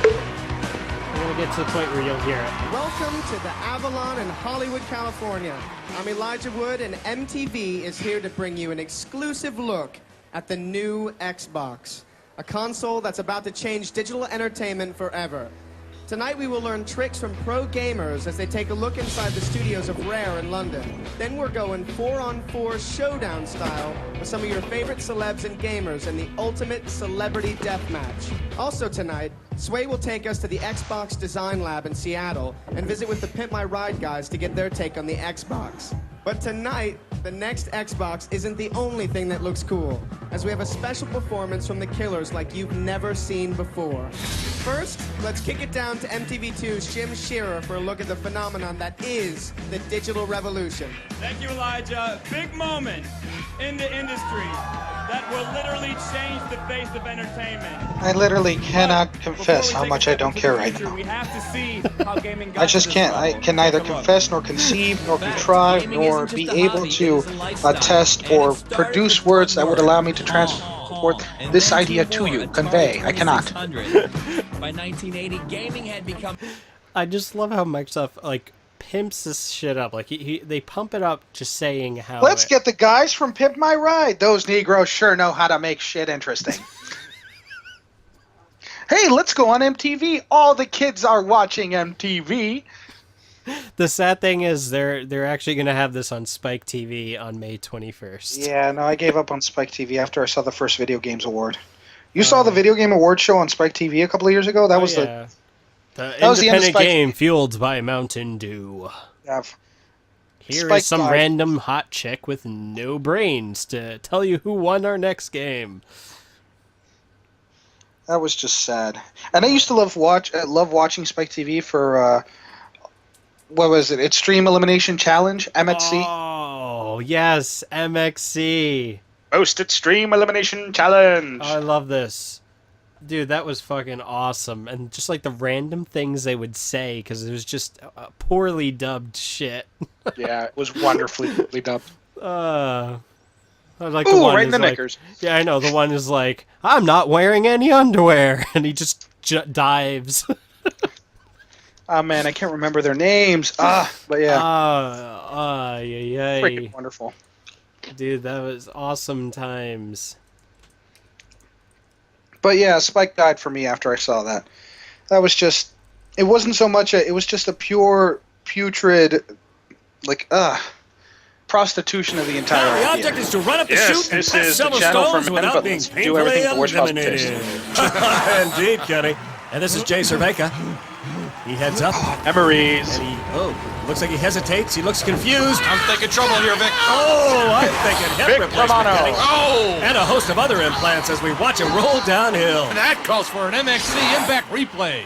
We're going to get to the point where you'll hear it. Welcome to the Avalon in Hollywood, California. I'm Elijah Wood, and MTV is here to bring you an exclusive look at the new Xbox, a console that's about to change digital entertainment forever. Tonight we will learn tricks from pro gamers as they take a look inside the studios of Rare in London. Then we're going 4-on-4 showdown style with some of your favorite celebs and gamers in the ultimate celebrity deathmatch. Also tonight, Sway will take us to the Xbox Design Lab in Seattle and visit with the Pimp My Ride guys to get their take on the Xbox. But tonight, the next Xbox isn't the only thing that looks cool, as we have a special performance from the Killers like you've never seen before. First, let's kick it down to MTV2's Jim Shearer for a look at the phenomenon that is the digital revolution. Thank you, Elijah. Big moment in the industry that will literally change the face of entertainment. I literally cannot confess how much I don't care right now. now. We have to see how gaming got I just to this can't. I level. can neither Take a look. confess, nor conceive, nor contrive, nor be able to attest or produce words that would allow me to transport this idea to you, convey. I cannot. By 1980, gaming had become... I just love how Microsoft, like, pimps this shit up. Like, they pump it up just saying how... Let's get the guys from Pimp My Ride. Those Negroes sure know how to make shit interesting. Hey, let's go on MTV. All the kids are watching MTV. The sad thing is they're actually going to have this on Spike TV on May 21st. Yeah, no, I gave up on Spike TV after I saw the first Video Games Award. You saw the Video Game Award show on Spike TV a couple of years ago? That was the that was the end of independent Spike game fueled by Mountain Dew. Here Spike is some died. random hot chick with no brains to tell you who won our next game. That was just sad. And I used to love watching Spike TV for what was it? Extreme Elimination Challenge, MXC. Oh, yes, MXC. Most Extreme Elimination Challenge. Oh, I love this. Dude, that was fucking awesome. And just like the random things they would say, because it was just poorly dubbed shit. Yeah, it was wonderfully dubbed. I like Ooh, the one right in the like, knickers. Yeah, I know. The one is like, I'm not wearing any underwear. And he just dives. Oh, man, I can't remember their names. But yeah. Yeah. Freaking wonderful. Dude, that was awesome times. But yeah, Spike died for me after I saw that. That was just... It wasn't so much it was just a pure, putrid, like, prostitution of the entire The idea. object is to run up the chute and this pass is the several channel for stones men, without but being let's do painfully everything the worst possible eliminated. taste. Indeed, Kenny. And this is Jay Cervenka. He heads up. Memories. And he looks like he hesitates. He looks confused. I'm thinking trouble here, Vic. Oh, I'm thinking hip Vic replacement, Romano. Kenny. Oh! And a host of other implants as we watch him roll downhill. That calls for an MXC impact replay.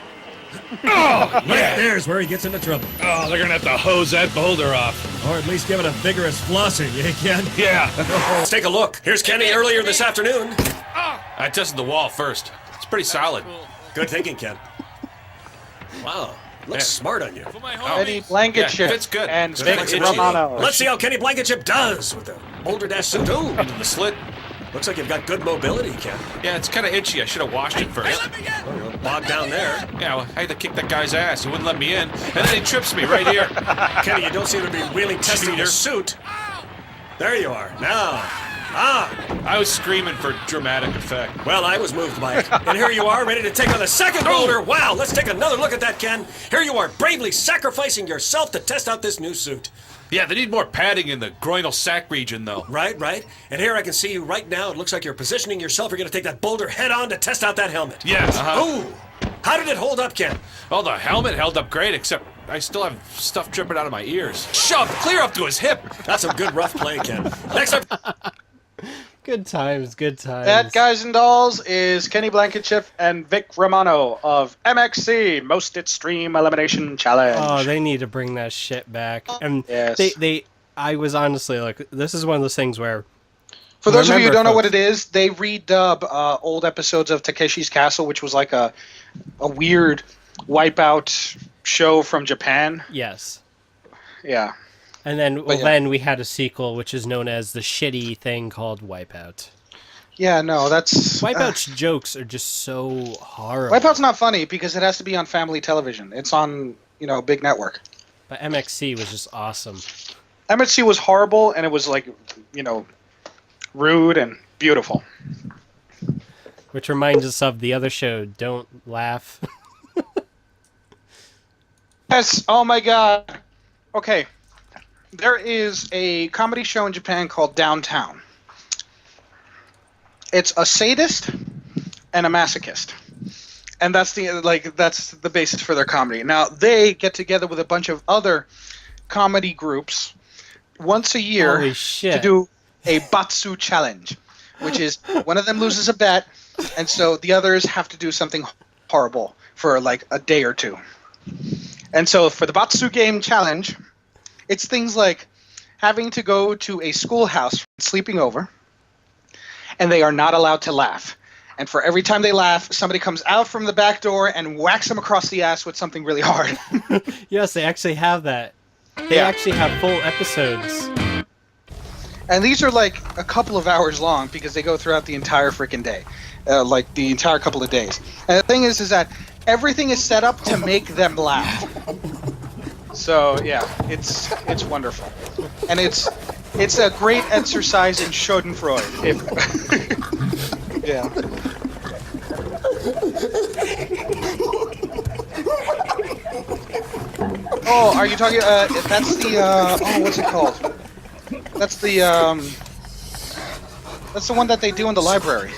Right there's where he gets into trouble. Oh, they're going to have to hose that boulder off. Or at least give it a vigorous flossing, you Ken? Yeah. Let's take a look. Here's Kenny earlier this afternoon. I tested the wall first. It's pretty solid. Good thinking, Ken. Wow, looks smart on you. Kenny Blankenship fits good. and Good Vic flexibility. Romano. Let's see how Kenny Blankenship does with the Boulder Dash suit. Ooh, Into the slit. looks like you've got good mobility, Ken. Yeah, it's kind of itchy. I should have washed it first. Oh, you're bogged down there. Yeah, well, I had to kick that guy's ass. He wouldn't let me in. And then he trips me right here. Kenny, you don't seem to be really testing your suit. There you are. Now. I was screaming for dramatic effect. Well, I was moved by it. And here you are, ready to take on the second boulder. Wow, let's take another look at that, Ken. Here you are, bravely sacrificing yourself to test out this new suit. Yeah, they need more padding in the groinal sac region, though. Right. And here I can see you right now. It looks like you're positioning yourself. You're going to take that boulder head on to test out that helmet. Yes. Ooh. How did it hold up, Ken? Well, the helmet held up great, except I still have stuff dripping out of my ears. Shoved clear up to his hip. That's some good rough play, Ken. Next up. Good times. That, guys and dolls, is Kenny Blankenship and Vic Romano of MXC, Most Extreme Elimination Challenge. Oh, they need to bring that shit back. And Yes. I was honestly like, this is one of those things where, For those of you who remember, don't know what folks- it is, they redub old episodes of Takeshi's Castle, which was like a weird wipeout show from Japan. yes. Yeah. And then, yeah. then we had a sequel, which is known as the shitty thing called Wipeout. Yeah, no, that's Wipeout's jokes are just so horrible. Wipeout's not funny because it has to be on family television. It's on, big network. But MXC was just awesome. MSC was horrible, and it was like, rude and beautiful. Which reminds us of the other show, Don't Laugh. Yes. Oh my God. Okay. There is a comedy show in Japan called Downtown. It's a sadist and a masochist. And that's the basis for their comedy. Now, they get together with a bunch of other comedy groups once a year Holy shit. to do a Batsu challenge, which is one of them loses a bet, and so the others have to do something horrible for like a day or two. And so for the Batsu game challenge, it's things like having to go to a schoolhouse, sleeping over, and they are not allowed to laugh. And for every time they laugh, somebody comes out from the back door and whacks them across the ass with something really hard. Yes, they actually have that. They actually have full episodes. And these are like a couple of hours long because they go throughout the entire freaking day. Like the entire couple of days. And the thing is that everything is set up to make them laugh. So yeah, it's wonderful. And it's a great exercise in Schadenfreude. Yeah. Oh, are you talking? That's the. What's it called? That's the. That's the one that they do in the library.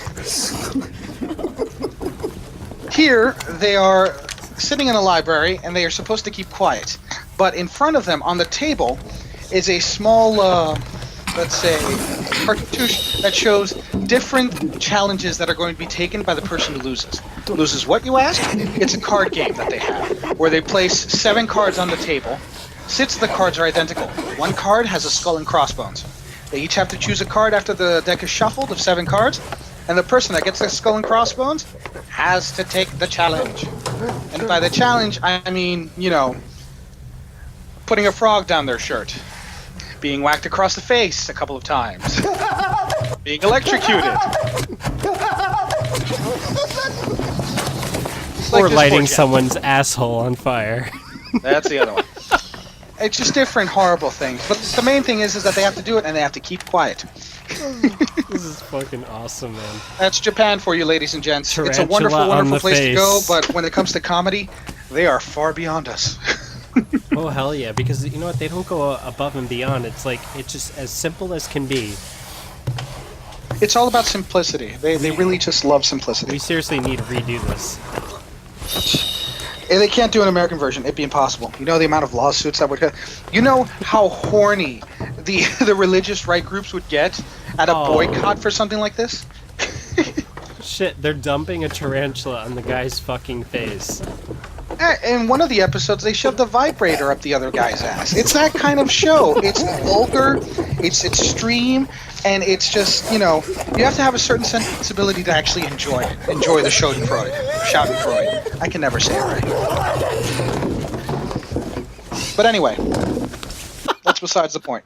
Here, they are sitting in a library, and they are supposed to keep quiet. But in front of them, on the table, is a small, let's say, cartouche that shows different challenges that are going to be taken by the person who loses. Loses what, you ask? It's a card game that they have, where they place 7 cards on the table. 6 of the cards are identical. 1 card has a skull and crossbones. They each have to choose a card after the deck is shuffled of 7 cards, and the person that gets the skull and crossbones has to take the challenge. And by the challenge, I mean, putting a frog down their shirt, being whacked across the face a couple of times, being electrocuted. Or Like lighting this someone's asshole on fire. That's the other one. It's just different horrible things. But the main thing is that they have to do it and they have to keep quiet. This is fucking awesome, man. That's Japan for you, ladies and gents. It's a Tarantula wonderful, on wonderful the place to face. go, but when it comes to comedy, they are far beyond us. Oh, hell yeah. Because, you know what? They don't go above and beyond. It's like, it's just as simple as can be. It's all about simplicity. They really just love simplicity. We seriously need to redo this. And they can't do an American version. It'd be impossible. You know the amount of lawsuits that would... You know how horny the religious right groups would get at a boycott for something like this? Shit, they're dumping a tarantula on the guy's fucking face. In one of the episodes, they shoved a vibrator up the other guy's ass. It's that kind of show. It's vulgar, it's extreme, and it's just, you have to have a certain sensibility to actually enjoy it. Enjoy the Schadenfreude. I can never say it right. But anyway, that's besides the point.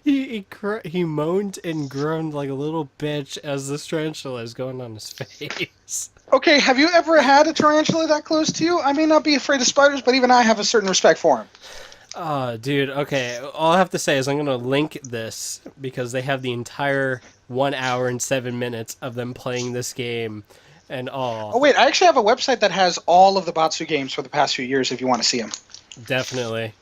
He moaned and groaned like a little bitch as this tarantula is going on his face. Okay, have you ever had a tarantula that close to you? I may not be afraid of spiders, but even I have a certain respect for them. Oh, dude, okay. All I have to say is I'm going to link this because they have the entire 1 hour and 7 minutes of them playing this game and all. Oh, wait, I actually have a website that has all of the Batsu games for the past few years if you want to see them. Definitely.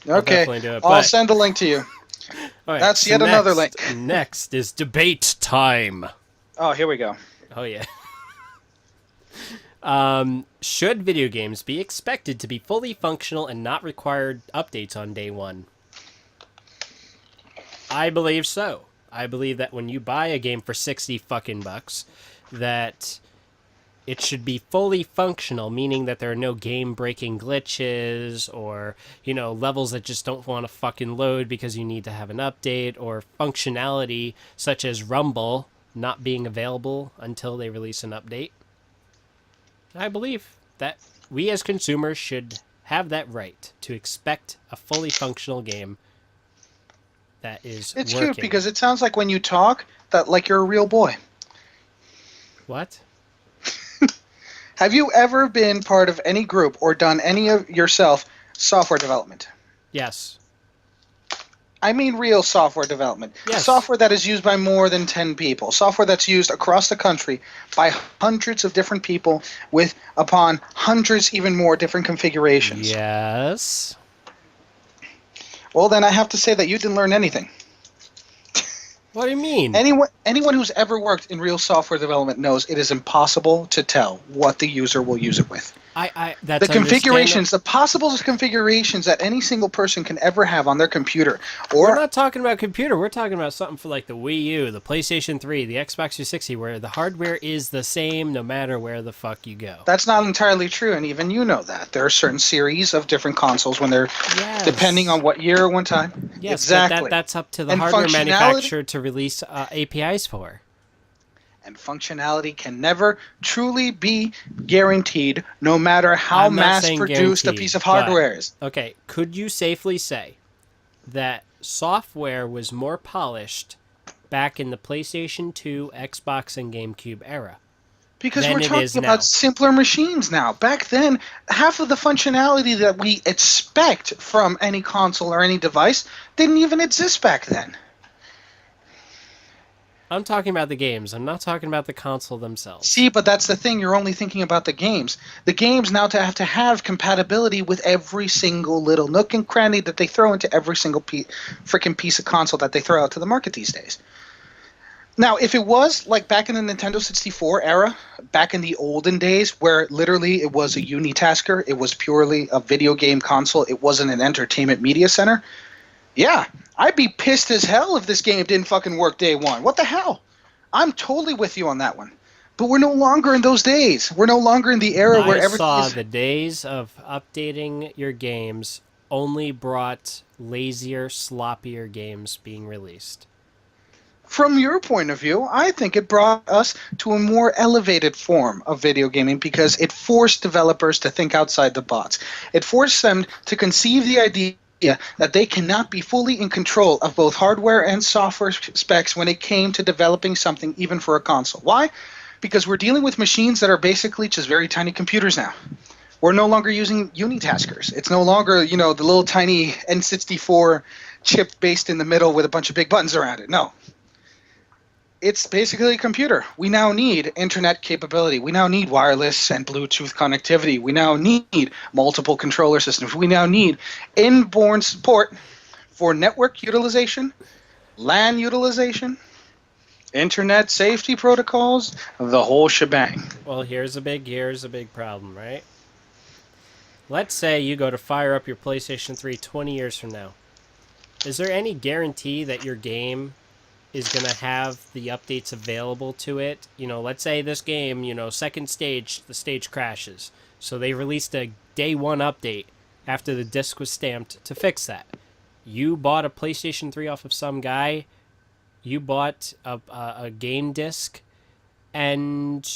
Okay, definitely do it, I'll but- send a link to you. All right, That's so yet another link. Next is debate time. Oh, here we go. Oh, yeah. Should video games be expected to be fully functional and not require updates on day one? I believe so. I believe that when you buy a game for 60 fucking bucks, that it should be fully functional, meaning that there are no game-breaking glitches or, levels that just don't want to fucking load because you need to have an update, or functionality such as Rumble not being available until they release an update. I believe that we as consumers should have that right to expect a fully functional game that is It's working. cute because it sounds like when you talk, that like you're a real boy. What? Have you ever been part of any group or done any of yourself software development? Yes. I mean real software development. Yes. Software that is used by more than 10 people. Software that's used across the country by hundreds of different people with upon hundreds even more different configurations. Yes. Well, then I have to say that you didn't learn anything. What do you mean? Anyone who's ever worked in real software development knows it is impossible to tell what the user will use it with. That's The configurations, the possible configurations that any single person can ever have on their computer, We're or not talking about computer. We're talking about something for like the Wii U, the PlayStation 3, the Xbox 360, where the hardware is the same no matter where the fuck you go. that's not entirely true, and even you know that. There are certain series of different consoles when they're Yes. depending on what year or what time. Yes, exactly. but that's up to the And hardware functionality- manufacturer to release APIs for. And functionality can never truly be guaranteed, no matter how I'm not saying mass-produced a guaranteed, piece of but- hardware is. Okay, could you safely say that software was more polished back in the PlayStation 2, Xbox, and GameCube era? Because than we're it talking is now. about simpler machines now. Back then, half of the functionality that we expect from any console or any device didn't even exist back then. I'm talking about the games. I'm not talking about the console themselves. See, but that's the thing. You're only thinking about the games. The games now to have compatibility with every single little nook and cranny that they throw into every single freaking piece of console that they throw out to the market these days. Now, if it was like back in the Nintendo 64 era, back in the olden days, where literally it was a unitasker, it was purely a video game console, it wasn't an entertainment media center, yeah, I'd be pissed as hell if this game didn't fucking work day one. What the hell? I'm totally with you on that one. But we're no longer in those days. We're no longer in the era where I everything saw is... the days of updating your games only brought lazier, sloppier games being released. From your point of view, I think it brought us to a more elevated form of video gaming because it forced developers to think outside the box. It forced them to conceive the idea that they cannot be fully in control of both hardware and software specs when it came to developing something even for a console. Why? Because we're dealing with machines that are basically just very tiny computers now. We're no longer using unitaskers. It's no longer, the little tiny N64 chip based in the middle with a bunch of big buttons around it. No. It's basically a computer. We now need internet capability. We now need wireless and Bluetooth connectivity. We now need multiple controller systems. We now need inborn support for network utilization, LAN utilization, internet safety protocols, the whole shebang. Well, here's a big problem, right? Let's say you go to fire up your PlayStation 3 20 years from now. Is there any guarantee that your game is going to have the updates available to it? Let's say this game, second stage, the stage crashes. So they released a day one update after the disc was stamped to fix that. You bought a PlayStation 3 off of some guy. You bought a game disc. And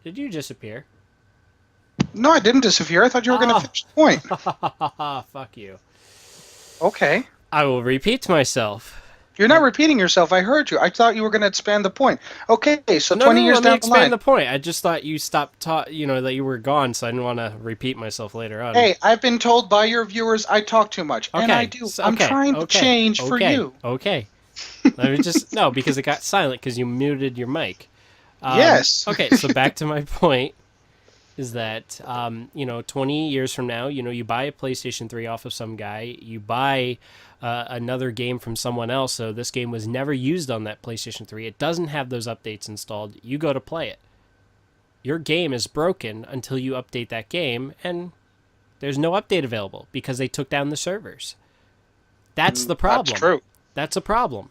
did you disappear? No, I didn't disappear. I thought you were going to finish the point. Fuck you. Okay. I will repeat myself. You're not repeating yourself. I heard you. I thought you were going to expand the point. Okay, so No, 20 years let me down the line. expand the point. I just thought you stopped that you were gone, so I didn't want to repeat myself later on. Hey, I've been told by your viewers I talk too much, and I do. I'm trying to change for you. Okay. Let me just no, because it got silent because you muted your mic. Yes. Okay, so back to my point is that 20 years from now, you buy a PlayStation 3 off of some guy, you buy another game from someone else, so this game was never used on that PlayStation 3. It doesn't have those updates installed. You go to play it. Your game is broken until you update that game, and there's no update available because they took down the servers. That's the problem. That's true. That's a problem.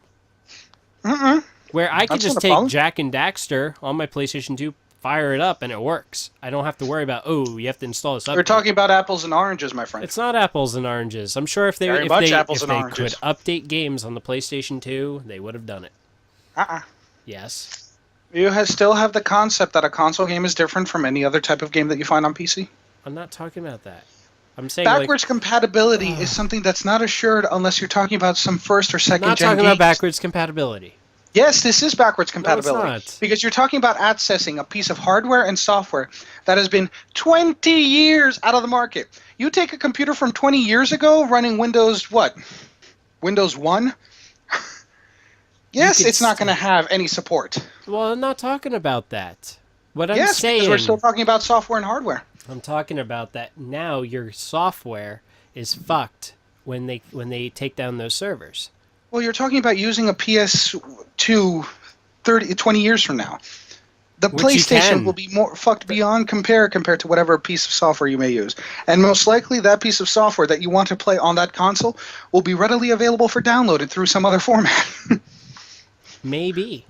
Mm-mm. Where I could That's just not a take problem. Jack and Daxter on my PlayStation 2, fire it up, and it works. I don't have to worry about, you have to install this update. We're talking about apples and oranges, my friend. It's not apples and oranges. I'm sure if they Very if much they, apples if and they oranges. could update games on the PlayStation 2, they would have done it. Yes. You still have the concept that a console game is different from any other type of game that you find on PC? I'm not talking about that. I'm saying backwards compatibility is something that's not assured unless you're talking about some first or I'm second not gen talking games. about backwards compatibility. Yes, this is backwards compatibility. not. Because you're talking about accessing a piece of hardware and software that has been 20 years out of the market. You take a computer from 20 years ago running Windows, what? Windows 1? Yes, could it's not going to have any support. Well, I'm not talking about that. What I'm Yes, saying, because we're still talking about software and hardware. I'm talking about that now your software is fucked when they take down those servers. Well, you're talking about using a PS2 20 years from now. The Which you PlayStation can. will be more fucked beyond compare compared to whatever piece of software you may use. And most likely that piece of software that you want to play on that console will be readily available for downloaded through some other format. Maybe.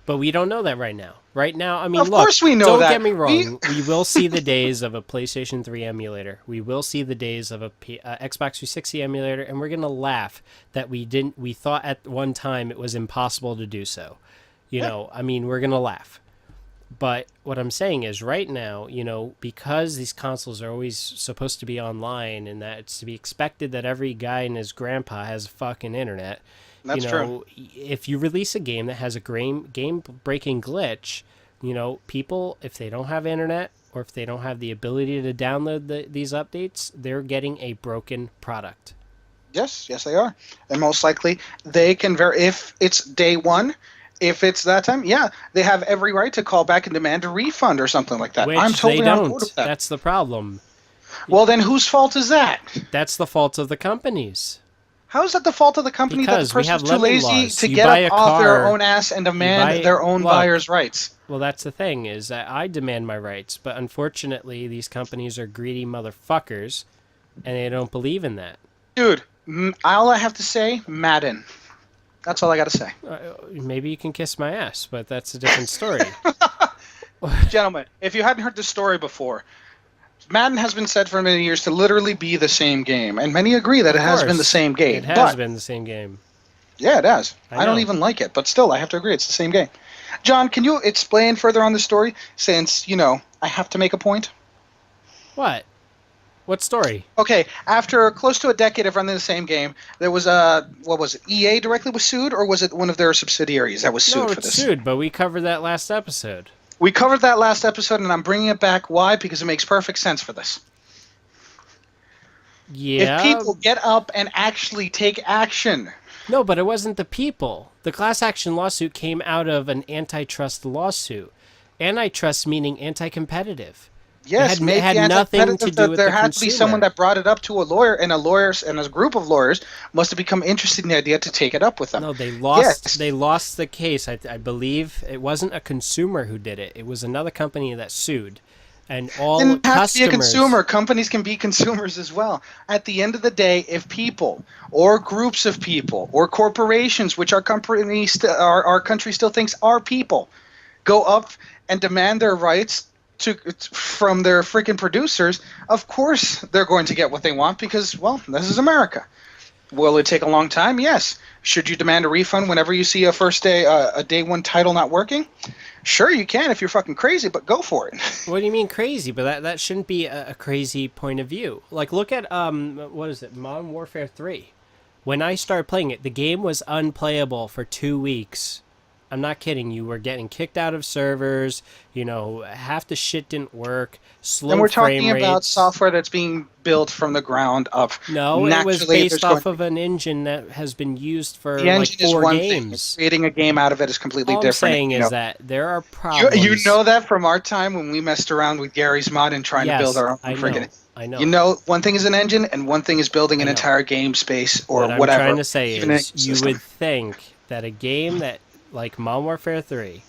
But we don't know that right now. Right now, I mean, Of look, course we know don't that. get me wrong. We will see the days of a PlayStation 3 emulator. We will see the days of a Xbox 360 emulator, and we're going to laugh that we thought at one time it was impossible to do so. You know, I mean, we're going to laugh. But what I'm saying is right now, you know, because these consoles are always supposed to be online and that it's to be expected that every guy and his grandpa has a fucking internet. That's true. If you release a game that has a game-breaking glitch, you know, people, if they don't have internet or if they don't have the ability to download these updates, they're getting a broken product. Yes, they are. And most likely they can if it's day one, if it's that time, yeah, they have every right to call back and demand a refund or something like that. Which I'm totally they on don't. board with that. That's the problem. Well, then whose fault is that? That's the fault of the companies. How is that the fault of the company Because that we the have person's too lemon lazy laws. to You get buy up a off their car, own ass and buy- demand their own look. buyer's rights? Well, that's the thing, is that I demand my rights, but unfortunately these companies are greedy motherfuckers, and they don't believe in that. Dude, all I have to say, Madden. That's all I got to say. Maybe you can kiss my ass, but that's a different story. Gentlemen, if you hadn't heard this story before, Madden has been said for many years to literally be the same game, and many agree that it has been the same game. It has been the same game. Yeah, it has. I I don't know. even like it, but still, I have to agree it's the same game. John, can you explain further on the story, since, you know, I have to make a point? What? What story? Okay, after close to a decade of running the same game, there was what was it? EA directly was sued, or was it one of their subsidiaries that was sued No, for it's this? sued, but we covered that last episode. We covered that last episode, and I'm bringing it back. Why? Because it makes perfect sense for this. Yeah. If people get up and actually take action. No, but it wasn't the people. The class action lawsuit came out of an antitrust lawsuit. Antitrust meaning anti-competitive. Yes, it had nothing to do with there the had to be someone consumer. that brought it up to a lawyer, and a group of lawyers must have become interested in the idea to take it up with them. No, they lost. Yes. They lost the case. I believe it wasn't a consumer who did it. It was another company that sued, and all Didn't have customers. to be a consumer. Companies can be consumers as well. At the end of the day, if people or groups of people or corporations, which our country still thinks are people, go up and demand their rights from their freaking producers, of course they're going to get what they want because, well, this is America. Will it take a long time? Yes. Should you demand a refund whenever you see a day one title not working? Sure, you can if you're fucking crazy, but go for it. What do you mean crazy? But that shouldn't be a crazy point of view. Like, look at what is it, Modern Warfare 3. When I started playing it, the game was unplayable for 2 weeks. I'm not kidding. You were getting kicked out of servers. You know, half the shit didn't work. Slow And we're frame talking about rates. software that's being built from the ground up. No, it was Naturally, based there's off going- of an engine that has been used for the like engine is 4 one thing. games. Creating a game out of it is completely All different. I'm saying you is know. that there are problems. You know that from our time when we messed around with Gary's mod and trying Yes, to build our own I know. friggin'. I know. You know, one thing is an engine, and one thing is building an I know. entire game space or What I'm whatever. trying to say even an is you ecosystem. would think that a game that like Modern Warfare 3,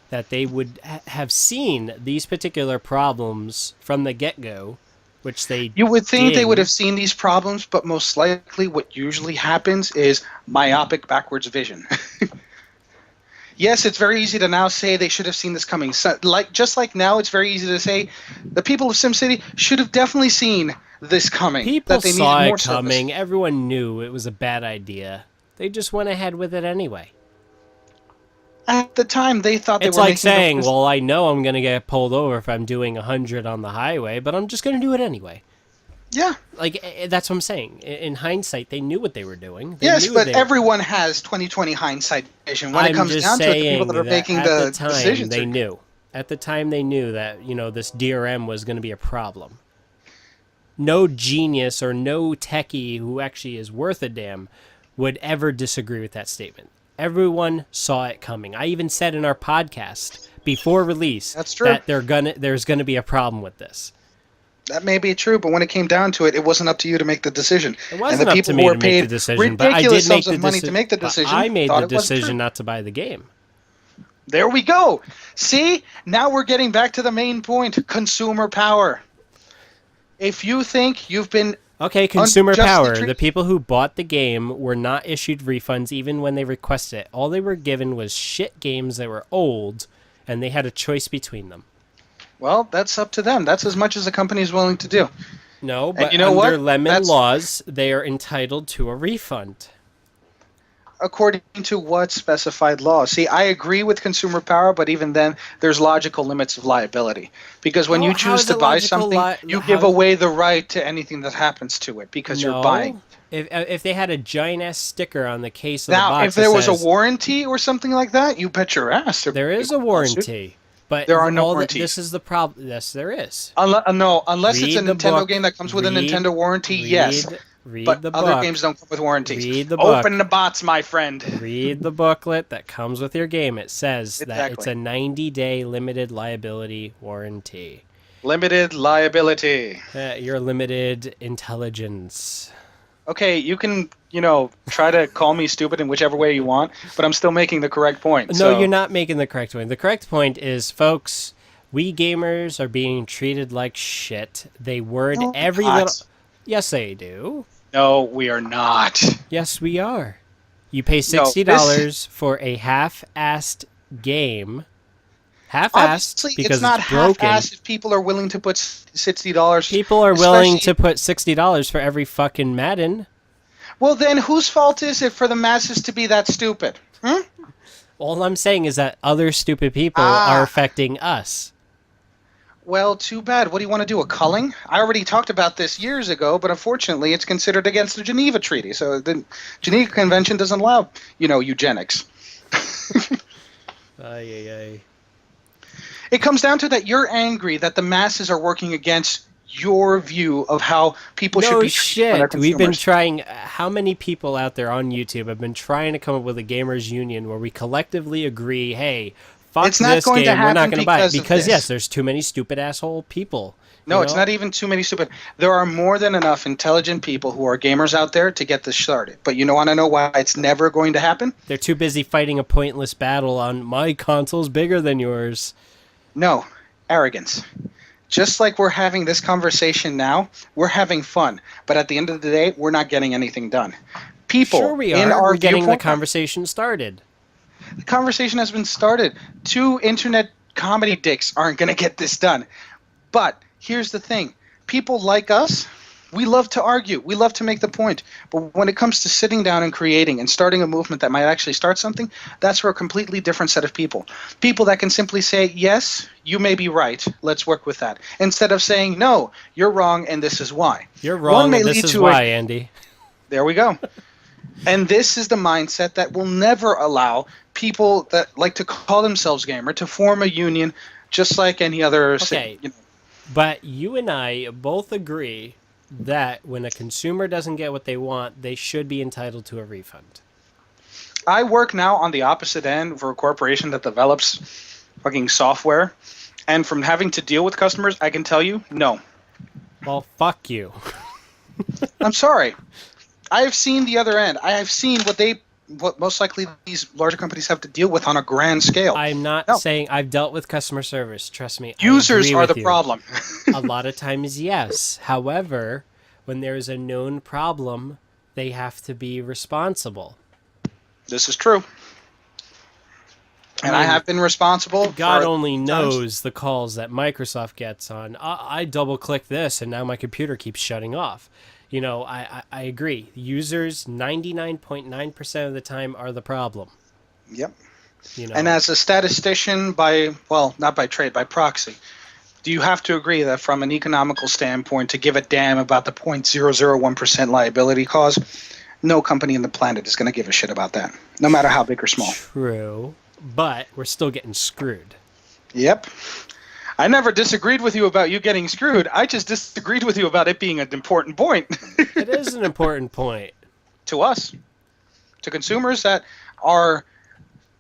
that they would have seen these particular problems from the get-go, which they You would think they would did. have seen these problems, but most likely what usually happens is myopic backwards vision. Yes, it's very easy to now say they should have seen this coming. So, just like now, it's very easy to say the people of SimCity should have definitely seen this coming. People that they saw needed more it service. coming. Everyone knew it was a bad idea. They just went ahead with it anyway. At the time, they thought they It's were like making saying, the- well, I know I'm going to get pulled over if I'm doing 100 on the highway, but I'm just going to do it anyway. Yeah. Like, that's what I'm saying. In hindsight, they knew what they were doing. They Yes, knew but they everyone has 2020 hindsight vision. When it I'm comes just down to it, the people saying that are that making at the the time decisions they are. knew. At the time they knew that, this DRM was going to be a problem. No genius or no techie who actually is worth a damn would ever disagree with that statement. Everyone saw it coming. I even said in our podcast before release That's true. that there's gonna be a problem with this. That may be true, but when it came down to it, it wasn't up to you to make the decision. It And wasn't the up people to who me were to make the paid decision, but I ridiculous did make sums the of money to decision. make the decision. I made thought the it wasn't decision true. not to buy the game. There we go. See, now we're getting back to the main point: consumer power. If you think you've been Okay, consumer unjustly power. treated- The people who bought the game were not issued refunds even when they requested it. All they were given was shit games that were old, and they had a choice between them. well, that's up to them. That's as much as a company is willing to do. No, but you know under what? lemon That's- laws, they are entitled to a refund. According to what specified law? See, I agree with consumer power, but even then, there's logical limits of liability. Because when No, you how choose is to it buy logical something, you how give is- away the right to anything that happens to it because you're buying. If they had a giant ass sticker on the case of the Now, box if there that was a says, warranty or something like that, you bet your ass. there is a warranty, but There are no all warranties. this is the problem. Yes, there is. No, unless it's a Read the Nintendo book. game that comes with a Read- Nintendo warranty, yes. Read But the other book. games don't come with warranties. Read the Open book. the bots, my friend. Read the booklet that comes with your game. It says that it's Exactly. a 90-day limited liability warranty. Limited liability. Your limited intelligence. Okay, you can, try to call me stupid in whichever way you want, but I'm still making the correct point. No, so. you're not making the correct point. The correct point is, folks, we gamers are being treated like shit. They word No, every not. little... Yes, they do. No, we are not. Yes, we are. You pay $60 for a half-assed game. Half-assed Obviously, because it's not broken. half-assed if people are willing to put $60. People are willing especially- to put $60 for every fucking Madden. Well, then whose fault is it for the masses to be that stupid? All I'm saying is that other stupid people Ah. are affecting us. Well, too bad. What do you want to do, a culling? I already talked about this years ago, but unfortunately it's considered against the Geneva Treaty. So the Geneva Convention doesn't allow, eugenics. It comes down to that you're angry that the masses are working against your view of how people should No be treated when they're shit. We've been consumers. trying. How many people out there on YouTube have been trying to come up with a gamers union where we collectively agree, hey, fuck It's not this going to game, we're not happen going to buy it. because of Because this. yes, there's too many stupid asshole people. No, it's not even too many stupid. There are more than enough intelligent people who are gamers out there to get this started. But you want to know why it's never going to happen? They're too busy fighting a pointless battle on my console's bigger than yours. No, arrogance. Just like we're having this conversation now, we're having fun. But at the end of the day, we're not getting anything done. People Sure we in are. our We're getting the viewpoint- conversation started. The conversation has been started. Two internet comedy dicks aren't going to get this done. But here's the thing. People like us, we love to argue. We love to make the point. But when it comes to sitting down and creating and starting a movement that might actually start something, that's for a completely different set of people. People that can simply say, yes, you may be right. Let's work with that. Instead of saying, no, you're wrong and this is why. You're One wrong, may and this lead is to why, Andy. There we go. And this is the mindset that will never allow people that like to call themselves gamer to form a union just like any other Okay. But you and I both agree that when a consumer doesn't get what they want, they should be entitled to a refund. I work now on the opposite end for a corporation that develops fucking software. And from having to deal with customers, I can tell you, no. Well, fuck you. I'm sorry. I have seen the other end. I have seen what most likely these larger companies have to deal with on a grand scale. I'm not No. saying I've dealt with customer service. Trust me. I Users agree are with the you. problem. A lot of times, yes. However, when there is a known problem, they have to be responsible. This is true. And I have been responsible. God for only times. knows the calls that Microsoft gets on. I double click this and now my computer keeps shutting off. I agree. Users 99.9% of the time are the problem. Yep. And as a statistician not by trade, by proxy, Do you have to agree that from an economical standpoint, to give a damn about the 0.001% liability cause, no company in the planet is going to give a shit about that, no matter how big or small. True, but we're still getting screwed. Yep. I never disagreed with you about you getting screwed. I just disagreed with you about it being an important point. It is an important point. To us. To consumers that are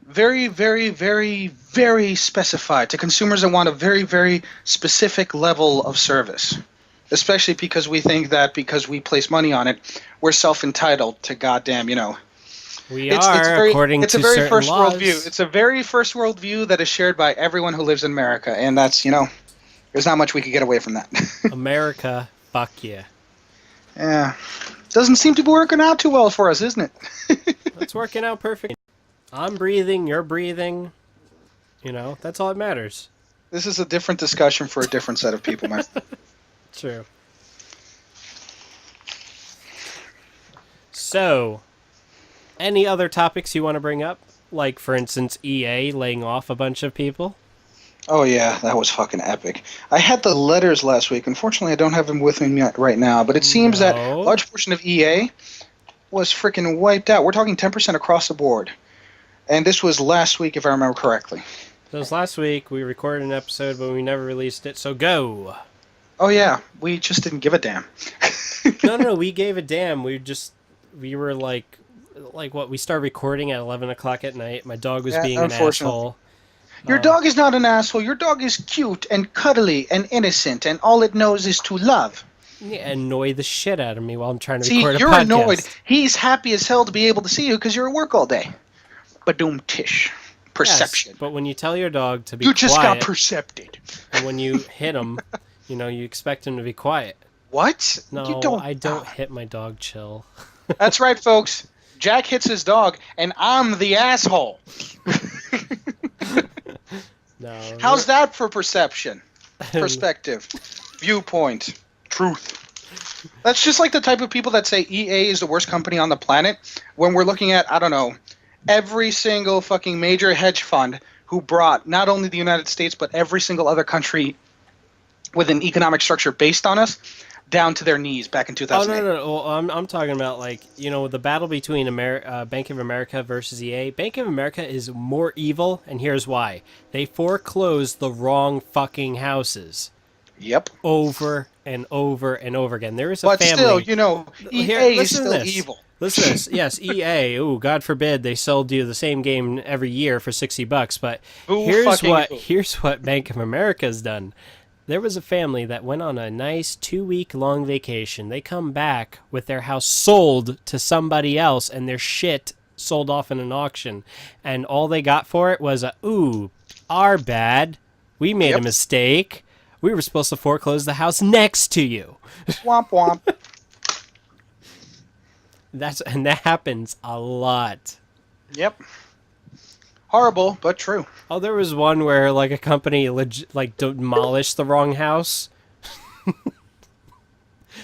very, very, very, very specified. To consumers that want a very, very specific level of service. Especially because we think that because we place money on it, we're self-entitled to goddamn, We are, according to certain first laws. world view. It's a very first world view that is shared by everyone who lives in America, and that's, there's not much we could get away from that. America, fuck yeah. Yeah. Doesn't seem to be working out too well for us, isn't it? It's working out perfect. I'm breathing, you're breathing. That's all that matters. This is a different discussion for a different set of people, man. True. So, any other topics you want to bring up? Like, for instance, EA laying off a bunch of people? Oh, yeah, that was fucking epic. I had the letters last week. Unfortunately, I don't have them with me right now, but it seems that a large portion of EA was freaking wiped out. We're talking 10% across the board. And this was last week, if I remember correctly. It was last week. We recorded an episode, but we never released it, so go! Oh, yeah, we just didn't give a damn. No, we gave a damn. We were like what? We started recording at 11 o'clock at night. My dog was being an asshole. Your dog is not an asshole. Your dog is cute and cuddly and innocent, and all it knows is to love. Yeah, annoy the shit out of me while I'm trying to See, record a you're podcast. annoyed. He's happy as hell to be able to see you because you're at work all day. Badoom tish. Perception. Yes, but when you tell your dog to be quiet... You just got quiet, percepted. And when you hit him, you expect him to be quiet. What? No, I don't hit my dog, chill. That's right, folks. Jack hits his dog, and I'm the asshole. No. How's that for perception? Perspective. Viewpoint. Truth. That's just like the type of people that say EA is the worst company on the planet when we're looking at, I don't know, every single fucking major hedge fund who brought not only the United States but every single other country with an economic structure based on us down to their knees back in 2008. Oh, no. Well, I'm talking about, the battle between Bank of America versus EA. Bank of America is more evil, and here's why. They foreclosed the wrong fucking houses. Yep. Over and over and over again. There is a family... But still, EA is still evil. Listen to this. Yes, EA. Ooh, God forbid they sold you the same game every year for $60. But here's what Bank of America's done. There was a family that went on a nice 2-week long vacation. They come back with their house sold to somebody else and their shit sold off in an auction. And all they got for it was our bad. We made a mistake. We were supposed to foreclose the house next to you. Womp womp. That happens a lot. Yep. Horrible, but true. Oh, there was one where a company demolished the wrong house.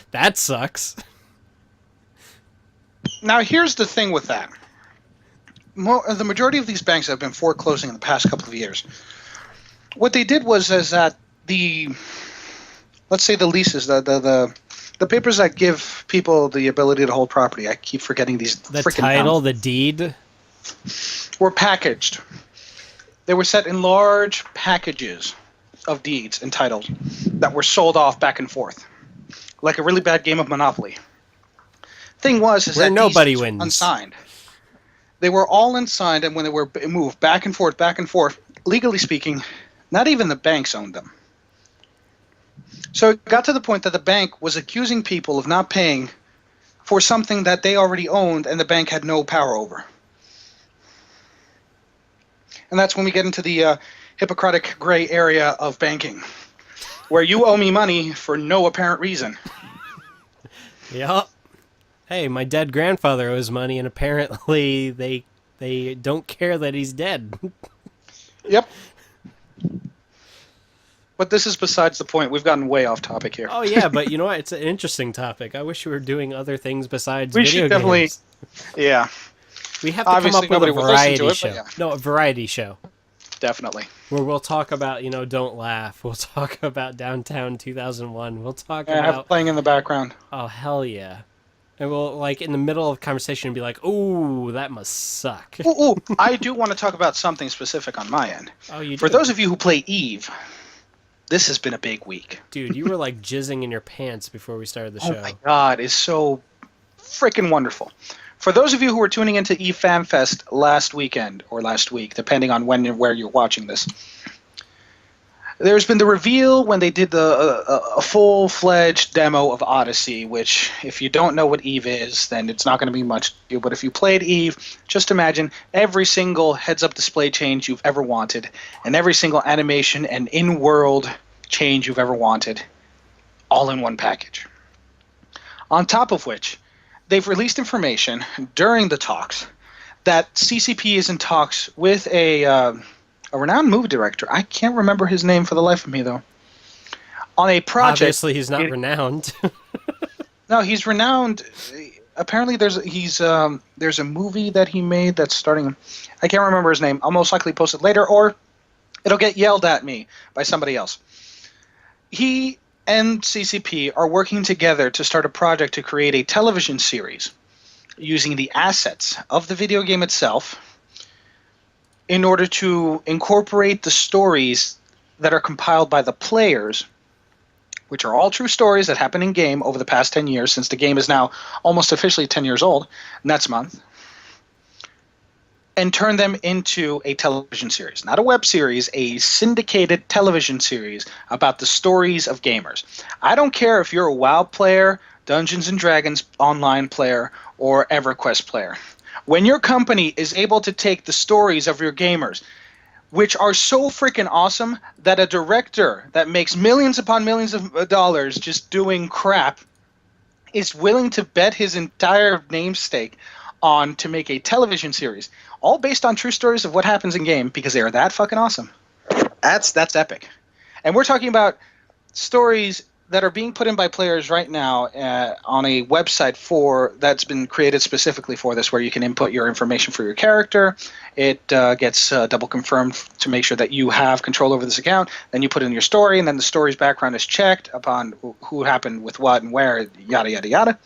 That sucks. Now, here's the thing with that. The majority of these banks have been foreclosing in the past couple of years. What they did was that let's say the leases, the papers that give people the ability to hold property. I keep forgetting these. The title, the deed. Were packaged. They were set in large packages of deeds and titles that were sold off back and forth, like a really bad game of Monopoly. Thing was, is where that nobody these wins. Were unsigned. They were all unsigned, and when they were moved back and forth, legally speaking, not even the banks owned them. So it got to the point that the bank was accusing people of not paying for something that they already owned and the bank had no power over. And that's when we get into the Hippocratic gray area of banking, where you owe me money for no apparent reason. Yep. Hey, my dead grandfather owes money, and apparently they don't care that he's dead. Yep. But this is besides the point. We've gotten way off topic here. Oh, yeah, but you know what? It's an interesting topic. I wish we were doing other things besides we video should definitely, games. Yeah. We have to Obviously, come up with a nobody would listen to variety it, show. but yeah. No, a variety show. definitely. Where we'll talk about, Don't Laugh. We'll talk about Downtown 2001. We'll talk I have about... it playing in the background. Oh, hell yeah. And we'll, in the middle of conversation, be like, ooh, that must suck. Ooh, I do want to talk about something specific on my end. Oh, you For do? those of you who play Eve, this has been a big week. Dude, you were, jizzing in your pants before we started the show. Oh my god, it's so freaking wonderful. For those of you who were tuning into Eve Fan Fest last weekend, or last week, depending on when and where you're watching this, there's been the reveal when they did a full-fledged demo of Odyssey, which, if you don't know what Eve is, then it's not going to be much to you. But if you played Eve, just imagine every single heads-up display change you've ever wanted, and every single animation and in-world change you've ever wanted, all in one package. On top of which, they've released information during the talks that CCP is in talks with a renowned movie director. I can't remember his name for the life of me, though. On a project. Obviously, he's not renowned. No, he's renowned. Apparently, there's a movie that he made that's starting. I can't remember his name. I'll most likely post it later, or it'll get yelled at me by somebody else. He and CCP are working together to start a project to create a television series using the assets of the video game itself, in order to incorporate the stories that are compiled by the players, which are all true stories that happen in game over the past 10 years, since the game is now almost officially 10 years old next month, and turn them into a television series. Not a web series, a syndicated television series about the stories of gamers. I don't care if you're a WoW player, Dungeons & Dragons online player, or EverQuest player. When your company is able to take the stories of your gamers, which are so freaking awesome that a director that makes millions upon millions of dollars just doing crap is willing to bet his entire namesake on to make a television series, all based on true stories of what happens in game, because they are that fucking awesome. That's epic. And we're talking about stories that are being put in by players right now on a website that's been created specifically for this, where you can input your information for your character. It gets double confirmed to make sure that you have control over this account. Then you put in your story, and then the story's background is checked upon who happened with what and where, yada, yada, yada.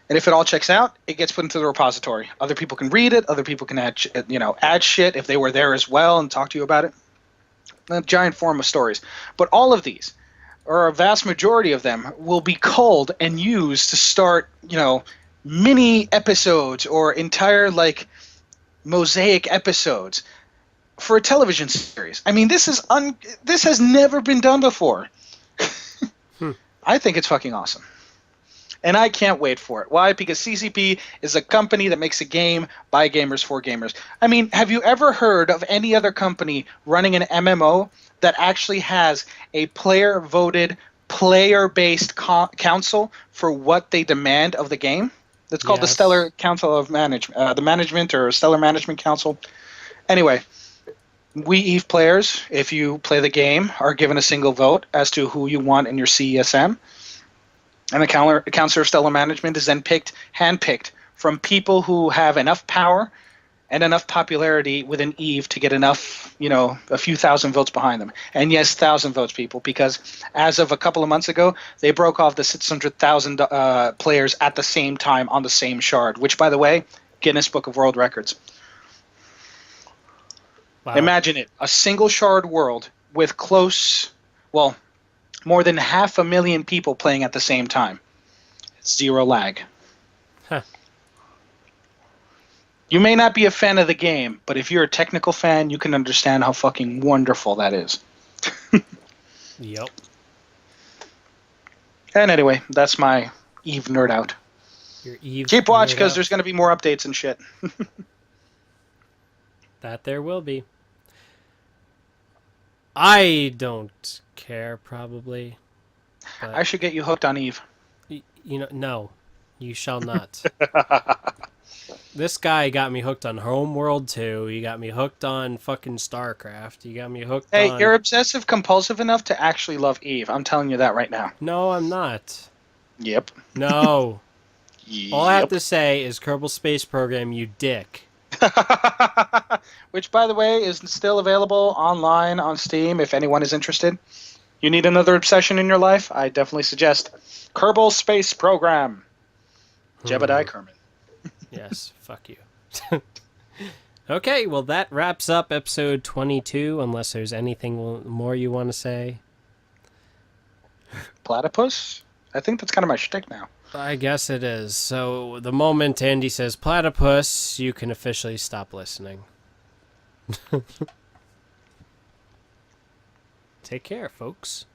And if it all checks out, it gets put into the repository. Other people can read it. Other people can add shit if they were there as well and talk to you about it. A giant form of stories. But all of these, or a vast majority of them, will be culled and used to start, mini episodes or entire, mosaic episodes for a television series. I mean, this has never been done before. I think it's fucking awesome. And I can't wait for it. Why? Because CCP is a company that makes a game by gamers for gamers. I mean, have you ever heard of any other company running an MMO that actually has a player-voted, player-based council for what they demand of the game? That's called the Stellar Council of Management, the Management or Stellar Management Council. Anyway, we EVE players, if you play the game, are given a single vote as to who you want in your CESM. And the Council of Stellar Management is then handpicked from people who have enough power and enough popularity within EVE to get enough, a few thousand votes behind them. And yes, 1,000 votes, people, because as of a couple of months ago, they broke off the 600,000 players at the same time on the same shard, which, by the way, Guinness Book of World Records. Wow. Imagine it, a single shard world with more than 500,000 people playing at the same time. Zero lag. Huh. You may not be a fan of the game, but if you're a technical fan, you can understand how fucking wonderful that is. Yep. And anyway, that's my EVE nerd out. Your EVE Keep watch, because out. there's going to be more updates and shit. That there will be. I don't care, probably. But I should get you hooked on EVE. No, you shall not. This guy got me hooked on Homeworld 2. He got me hooked on fucking StarCraft. He got me hooked on... Hey, you're obsessive compulsive enough to actually love EVE. I'm telling you that right now. No, I'm not. Yep. No. Yep. All I have to say is Kerbal Space Program, you dick. which, by the way, is still available online on Steam if anyone is interested. You need another obsession in your life? I definitely suggest Kerbal Space Program. Jebediah Kerman. Yes, fuck you. Okay, well, that wraps up episode 22, unless there's anything more you want to say. Platypus? I think that's kind of my shtick now. I guess it is. So the moment Andy says platypus, you can officially stop listening. Take care, folks.